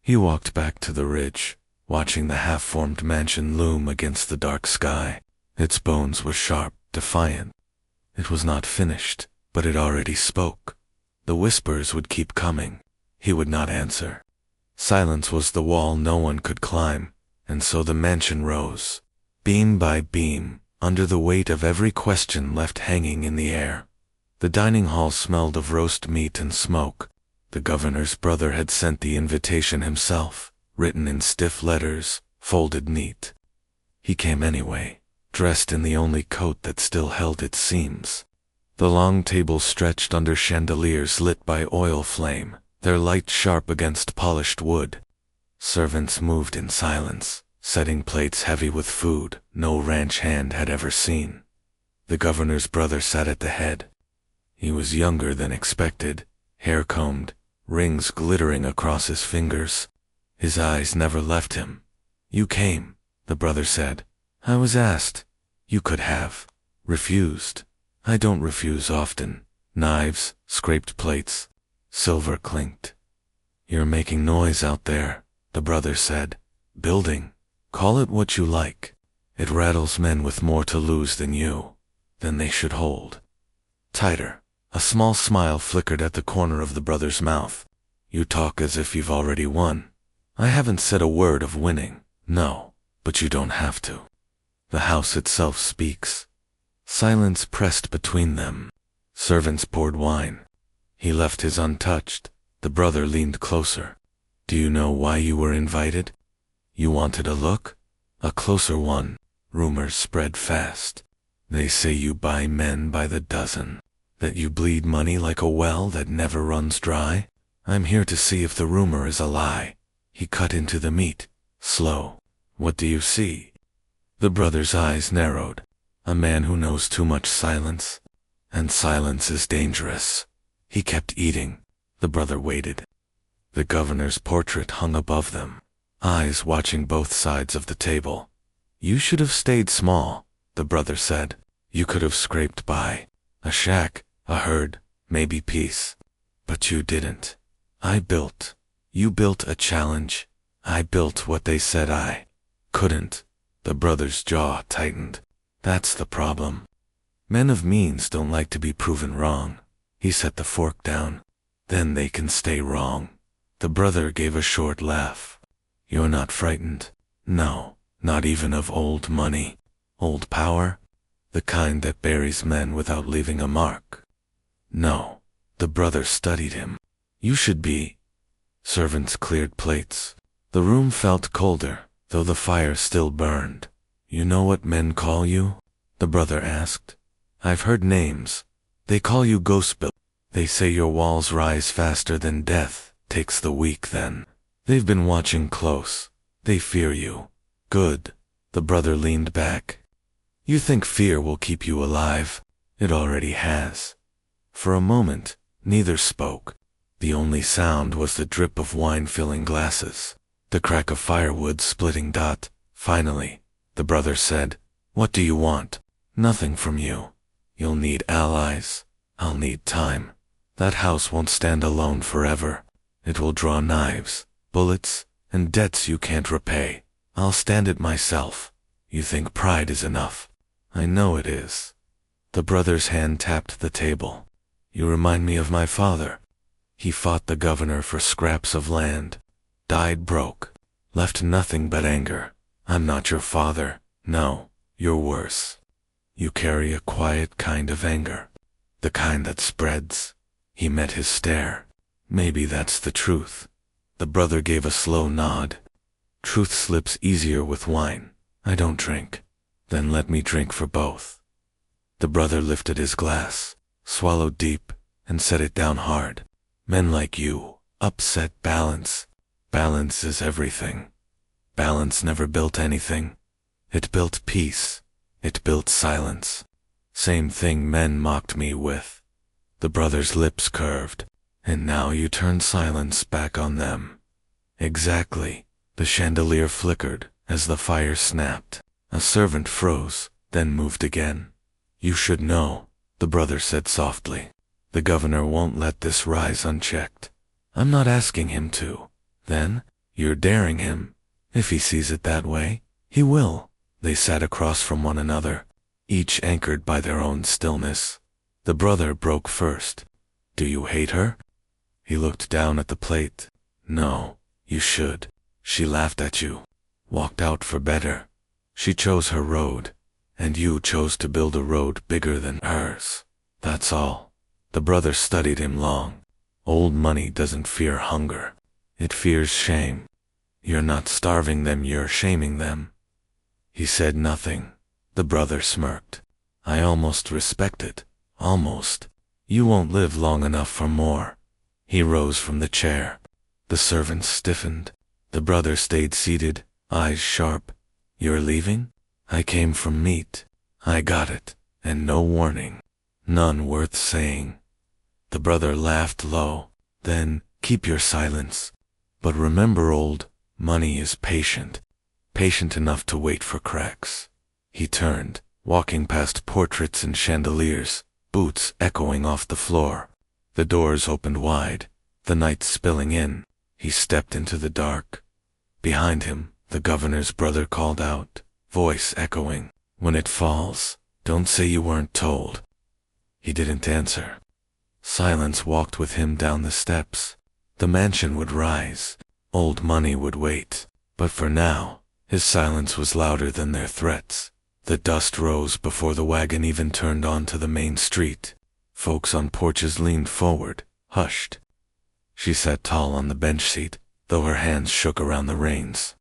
A: He walked back to the ridge, watching the half-formed mansion loom against the dark sky. Its bones were sharp, defiant. It was not finished, but it already spoke. The whispers would keep coming. He would not answer. Silence was the wall no one could climb, and so the mansion rose, beam by beam, under the weight of every question left hanging in the air. The dining hall smelled of roast meat and smoke. The governor's brother had sent the invitation himself, written in stiff letters, folded neat. He came anyway, dressed in the only coat that still held its seams. The long table stretched under chandeliers lit by oil flame, their light sharp against polished wood. Servants moved in silence, setting plates heavy with food no ranch hand had ever seen. The governor's brother sat at the head. He was younger than expected, hair combed, rings glittering across his fingers. His eyes never left him. "You came," the brother said. "I was asked. You could have refused. I don't refuse often." Knives, scraped plates, silver clinked. "You're making noise out there," the brother said. "Building. Call it what you like. It rattles men with more to lose than you, than they should hold." Tighter. A small smile flickered at the corner of the brother's mouth. "You talk as if you've already won." "I haven't said a word of winning." "No, but you don't have to. The house itself speaks." Silence pressed between them. Servants poured wine. He left his untouched. The brother leaned closer. "Do you know why you were invited?" "You wanted a look?" "A closer one." Rumors spread fast. "They say you buy men by the dozen, that you bleed money like a well that never runs dry. I'm here to see if the rumor is a lie." He cut into the meat, slow. "What do you see?" The brother's eyes narrowed. "A man who knows too much silence. And silence is dangerous." He kept eating. The brother waited. The governor's portrait hung above them, eyes watching both sides of the table. "You should have stayed small," the brother said. "You could have scraped by. A shack, a herd, maybe peace. But you didn't. I built. You built a challenge. I built what they said I couldn't." The brother's jaw tightened. "That's the problem. Men of means don't like to be proven wrong." He set the fork down. "Then they can stay wrong." The brother gave a short laugh. "You're not frightened?" "No, not even of old money. Old power? The kind that buries men without leaving a mark." "No." The brother studied him. "You should be." Servants cleared plates. The room felt colder, though the fire still burned. "You know what men call you?" the brother asked. "I've heard names. They call you Ghost Bill. They say your walls rise faster than death takes the weak then. They've been watching close. They fear you." "Good." The brother leaned back. "You think fear will keep you alive? It already has." For a moment, neither spoke. The only sound was the drip of wine filling glasses, the crack of firewood splitting dot. Finally, the brother said, "What do you want?" "Nothing from you. You'll need allies. I'll need time. That house won't stand alone forever. It will draw knives, bullets, and debts you can't repay. I'll stand it myself. You think pride is enough. I know it is." The brother's hand tapped the table. "You remind me of my father. He fought the governor for scraps of land, died broke, left nothing but anger. I'm not your father. No, you're worse. You carry a quiet kind of anger. The kind that spreads. He met his stare. Maybe that's the truth. The brother gave a slow nod. Truth slips easier with wine. I don't drink. Then let me drink for both. The brother lifted his glass, swallowed deep, and set it down hard. Men like you upset balance. Balance is everything. Balance never built anything. It built peace. It built silence. Same thing men mocked me with. The brother's lips curved. And now you turn silence back on them. Exactly. The chandelier flickered as the fire snapped. A servant froze, then moved again. You should know, the brother said softly. The governor won't let this rise unchecked. I'm not asking him to. Then, you're daring him. If he sees it that way, he will. They sat across from one another, each anchored by their own stillness. The brother broke first. Do you hate her? He looked down at the plate. No, you should. She laughed at you. Walked out for better. She chose her road. And you chose to build a road bigger than hers. That's all. The brother studied him long. Old money doesn't fear hunger. It fears shame. You're not starving them, you're shaming them. He said nothing. The brother smirked. I almost respect it. Almost. You won't live long enough for more. He rose from the chair. The servants stiffened. The brother stayed seated, eyes sharp. You're leaving? I came from meat. I got it, and no warning. None worth saying. The brother laughed low. Then, keep your silence. But remember, old money is patient. Patient enough to wait for cracks. He turned, walking past portraits and chandeliers, boots echoing off the floor. The doors opened wide, the night spilling in. He stepped into the dark. Behind him, the governor's brother called out, voice echoing, when it falls, don't say you weren't told. He didn't answer. Silence walked with him down the steps. The mansion would rise. Old money would wait. But for now, his silence was louder than their threats. The dust rose before the wagon even turned onto the main street. Folks on porches leaned forward, hushed. She sat tall on the bench seat, though her hands shook around the reins.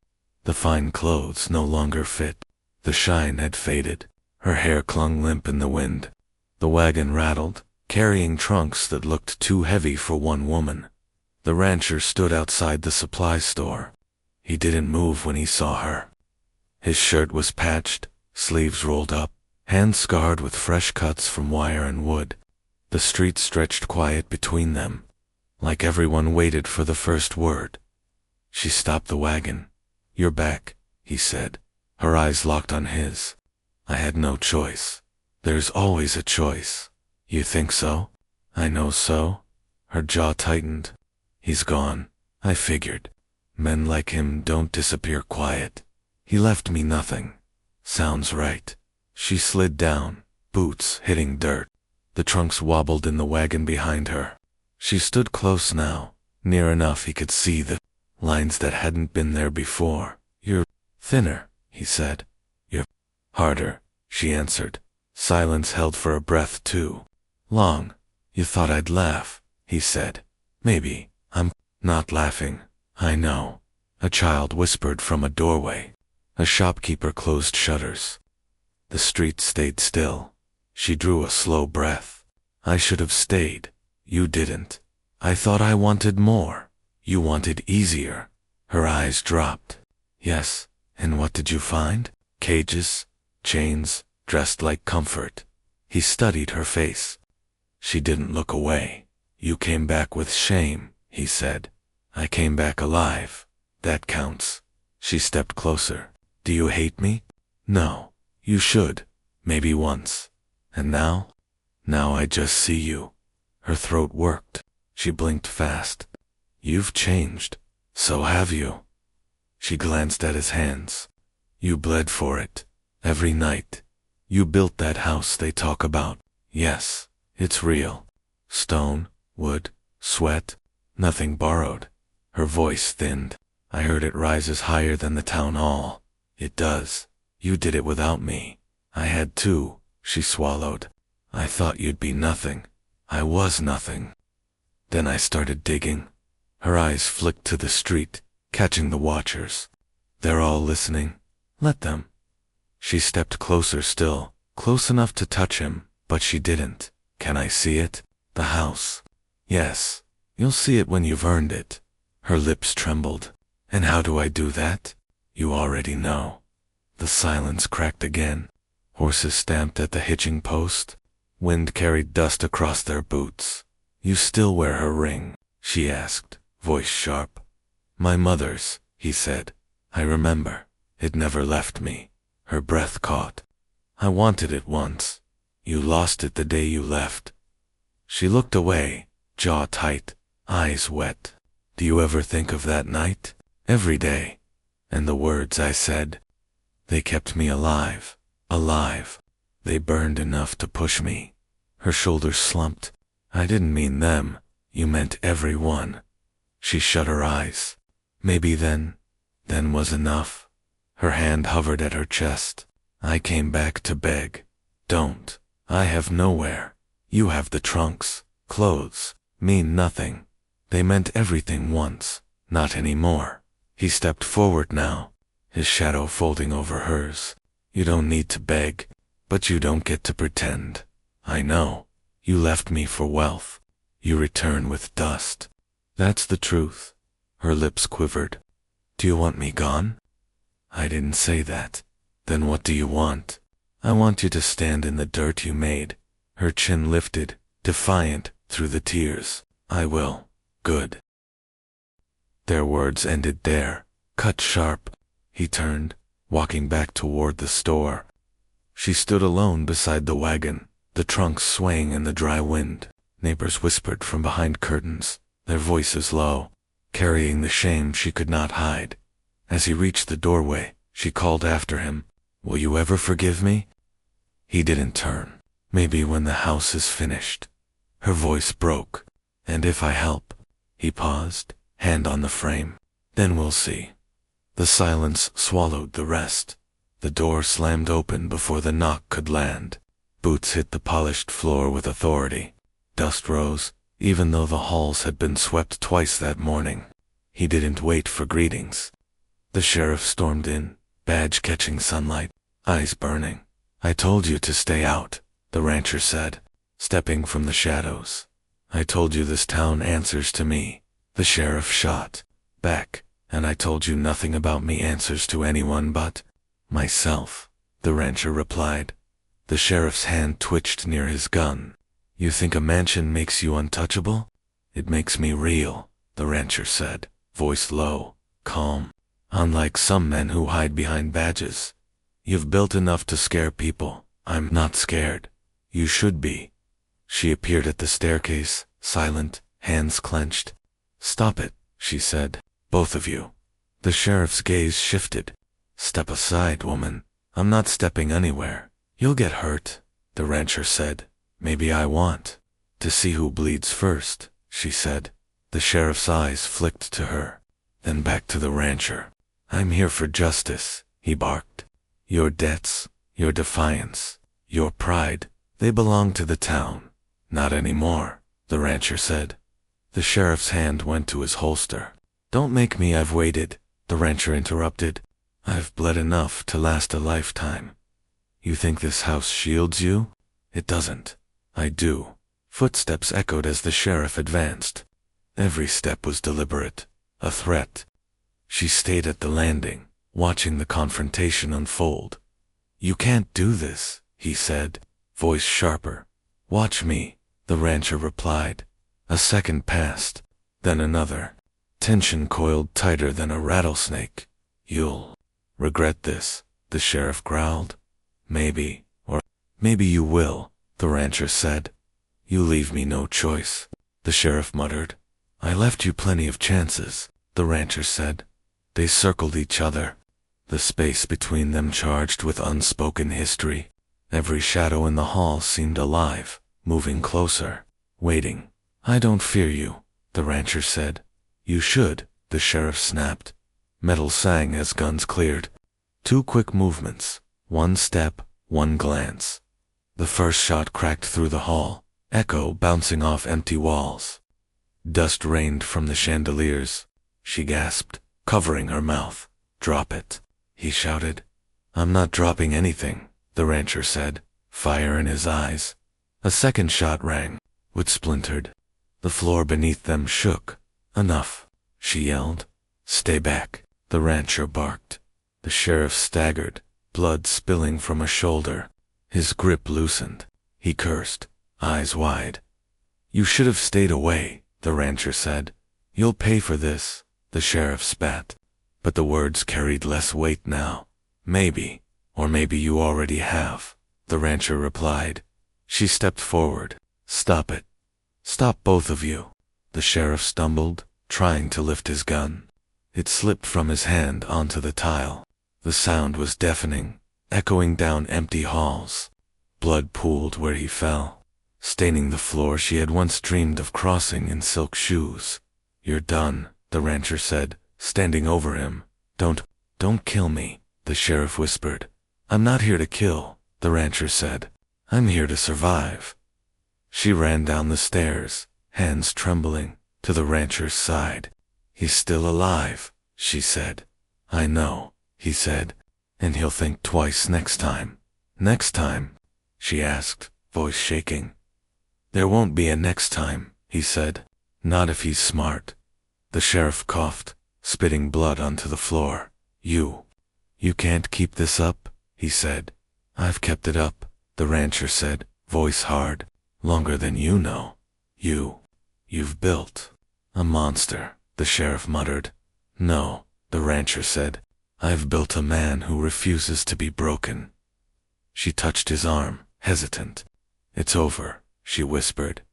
A: The fine clothes no longer fit. The shine had faded. Her hair clung limp in the wind. The wagon rattled, carrying trunks that looked too heavy for one woman. The rancher stood outside the supply store. He didn't move when he saw her. His shirt was patched, sleeves rolled up, hands scarred with fresh cuts from wire and wood. The street stretched quiet between them, like everyone waited for the first word. She stopped the wagon. You're back, he said. Her eyes locked on his. I had no choice. There's always a choice. You think so? I know so. Her jaw tightened. He's gone. I figured. Men like him don't disappear quiet. He left me nothing. Sounds right. She slid down, boots hitting dirt. The trunks wobbled in the wagon behind her. She stood close now, near enough he could see the lines that hadn't been there before. You're thinner, he said. You're harder, she answered. Silence held for a breath too. Long. You thought I'd laugh, he said. Maybe. I'm not laughing. I know. A child whispered from a doorway. A shopkeeper closed shutters. The street stayed still. She drew a slow breath. I should have stayed. You didn't. I thought I wanted more. You wanted easier. Her eyes dropped. Yes, and what did you find? Cages, chains, dressed like comfort. He studied her face. She didn't look away. You came back with shame, he said. I came back alive. That counts. She stepped closer. Do you hate me? No. You should. Maybe once. And now? Now I just see you. Her throat worked. She blinked fast. You've changed. So have you. She glanced at his hands. You bled for it. Every night. You built that house they talk about. Yes, it's real. Stone, wood, sweat, nothing borrowed. Her voice thinned. I heard it rises higher than the town hall. It does. You did it without me. I had to, she swallowed. I thought you'd be nothing. I was nothing. Then I started digging. Her eyes flicked to the street, catching the watchers. They're all listening. Let them. She stepped closer still, close enough to touch him, but she didn't. Can I see it? The house. Yes. You'll see it when you've earned it. Her lips trembled. And how do I do that? You already know. The silence cracked again. Horses stamped at the hitching post. Wind carried dust across their boots. You still wear her ring? She asked, voice sharp. My mother's, he said. I remember. It never left me. Her breath caught. I wanted it once. You lost it the day you left. She looked away, jaw tight, eyes wet. Do you ever think of that night? Every day. And the words I said. They kept me alive. Alive. They burned enough to push me. Her shoulders slumped. I didn't mean them. You meant every one. She shut her eyes. Maybe then was enough. Her hand hovered at her chest. I came back to beg. Don't. I have nowhere. You have the trunks. Clothes mean nothing. They meant everything once. Not anymore. He stepped forward now, his shadow folding over hers. You don't need to beg, but you don't get to pretend. I know. You left me for wealth. You return with dust. That's the truth. Her lips quivered. Do you want me gone? I didn't say that. Then what do you want? I want you to stand in the dirt you made. Her chin lifted, defiant, through the tears. I will. Good. Their words ended there, cut sharp. He turned, walking back toward the store. She stood alone beside the wagon, the trunks swaying in the dry wind. Neighbors whispered from behind curtains, their voices low, carrying the shame she could not hide. As he reached the doorway, she called after him, Will you ever forgive me? He didn't turn. Maybe when the house is finished. Her voice broke. And if I help? He paused, hand on the frame. Then we'll see. The silence swallowed the rest. The door slammed open before the knock could land. Boots hit the polished floor with authority. Dust rose, even though the halls had been swept twice that morning. He didn't wait for greetings. The sheriff stormed in, badge catching sunlight, eyes burning. I told you to stay out, the rancher said, stepping from the shadows. I told you this town answers to me. The sheriff shot back, and I told you nothing about me answers to anyone but myself, the rancher replied. The sheriff's hand twitched near his gun. You think a mansion makes you untouchable? It makes me real, the rancher said, voice low, calm. Unlike some men who hide behind badges. You've built enough to scare people. I'm not scared. You should be. She appeared at the staircase, silent, hands clenched. Stop it, she said, both of you. The sheriff's gaze shifted. Step aside, woman. I'm not stepping anywhere. You'll get hurt, the rancher said. Maybe I want to see who bleeds first, she said. The sheriff's eyes flicked to her, then back to the rancher. I'm here for justice, he barked. Your debts, your defiance, your pride, they belong to the town. Not anymore, the rancher said. The sheriff's hand went to his holster. Don't make me, I've waited, the rancher interrupted. I've bled enough to last a lifetime. You think this house shields you? It doesn't. I do. Footsteps echoed as the sheriff advanced. Every step was deliberate, a threat. She stayed at the landing, watching the confrontation unfold. You can't do this, he said, voice sharper. Watch me, the rancher replied. A second passed, then another. Tension coiled tighter than a rattlesnake. You'll regret this, the sheriff growled. Maybe, or maybe you will, the rancher said. You leave me no choice, the sheriff muttered. I left you plenty of chances, the rancher said. They circled each other, the space between them charged with unspoken history. Every shadow in the hall seemed alive, moving closer, waiting. I don't fear you, the rancher said. You should, the sheriff snapped. Metal sang as guns cleared. 2 quick movements, One step, one glance. The first shot cracked through the hall, echo bouncing off empty walls. Dust rained from the chandeliers. She gasped, covering her mouth. "Drop it," he shouted. "I'm not dropping anything," the rancher said, fire in his eyes. A second shot rang. Wood splintered. The floor beneath them shook. "Enough," she yelled. "Stay back," the rancher barked. The sheriff staggered, blood spilling from a shoulder. His grip loosened. He cursed, eyes wide. "You should have stayed away," the rancher said. "You'll pay for this," the sheriff spat. But the words carried less weight now. "Maybe, or maybe you already have," the rancher replied. She stepped forward. "Stop it. Stop, both of you." The sheriff stumbled, trying to lift his gun. It slipped from his hand onto the tile. The sound was deafening, echoing down empty halls. Blood pooled where he fell, staining the floor she had once dreamed of crossing in silk shoes. "You're done," the rancher said, standing over him. Don't kill me," the sheriff whispered. "I'm not here to kill," the rancher said. "I'm here to survive." She ran down the stairs, hands trembling, to the rancher's side. "He's still alive," she said. "I know," he said, "and he'll think twice next time." "Next time?" she asked, voice shaking. "There won't be a next time," he said. "Not if he's smart." The sheriff coughed, spitting blood onto the floor. You can't keep this up," he said. "I've kept it up," the rancher said, voice hard. "Longer than you know. You've built a monster," the sheriff muttered. "No," the rancher said. "I've built a man who refuses to be broken." She touched his arm, hesitant. "It's over," she whispered.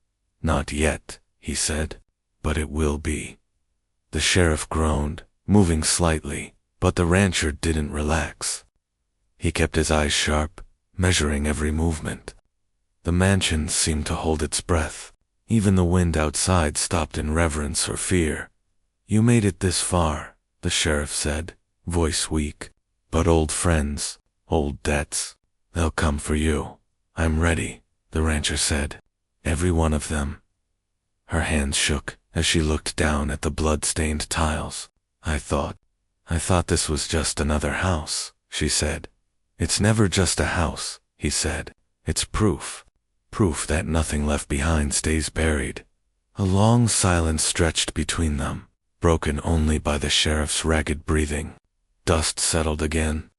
A: "Not yet," he said, "but it will be." The sheriff groaned, moving slightly, but the rancher didn't relax. He kept his eyes sharp, measuring every movement. The mansion seemed to hold its breath. Even the wind outside stopped in reverence or fear. "You made it this far," the sheriff said, voice weak. "But old friends, old debts, they'll come for you." "I'm ready," the rancher said. "Every one of them." Her hands shook as she looked down at the blood-stained tiles. I thought this was just another house," she said. "It's never just a house," he said. "It's proof that nothing left behind stays buried." A long silence stretched between them, broken only by the sheriff's ragged breathing. Dust settled again.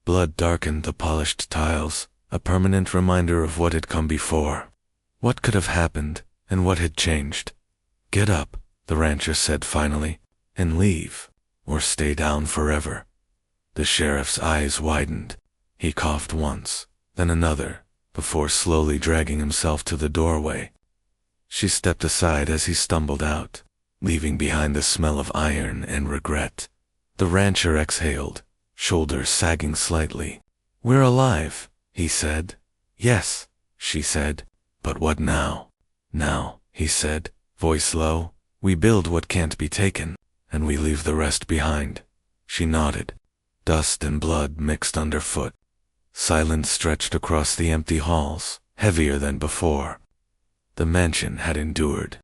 A: Blood darkened the polished tiles, a permanent reminder of what had come before. What could have happened, and what had changed? "Get up," the rancher said finally, "and leave, or stay down forever." The sheriff's eyes widened. He coughed once, then another, before slowly dragging himself to the doorway. She stepped aside as he stumbled out, leaving behind the smell of iron and regret. The rancher exhaled, shoulders sagging slightly. "We're alive," he said. "Yes," she said. "But what now?" "Now," he said, voice low, "we build what can't be taken, and we leave the rest behind." She nodded. Dust and blood mixed underfoot. Silence stretched across the empty halls, heavier than before. The mansion had endured.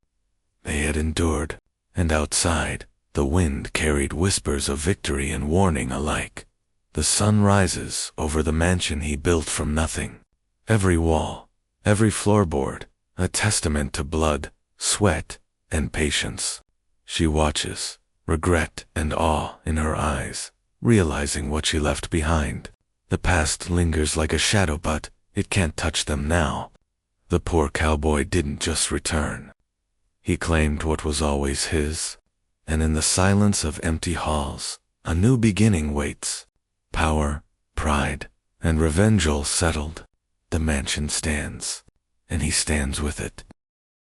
A: They had endured, and outside, the wind carried whispers of victory and warning alike. The sun rises over the mansion he built from nothing. Every wall, every floorboard, a testament to blood, sweat, and patience. She watches, regret and awe in her eyes, realizing what she left behind. The past lingers like a shadow, but it can't touch them now. The poor cowboy didn't just return. He claimed what was always his, and in the silence of empty halls, a new beginning waits. Power, pride, and revenge all settled. The mansion stands, and he stands with it.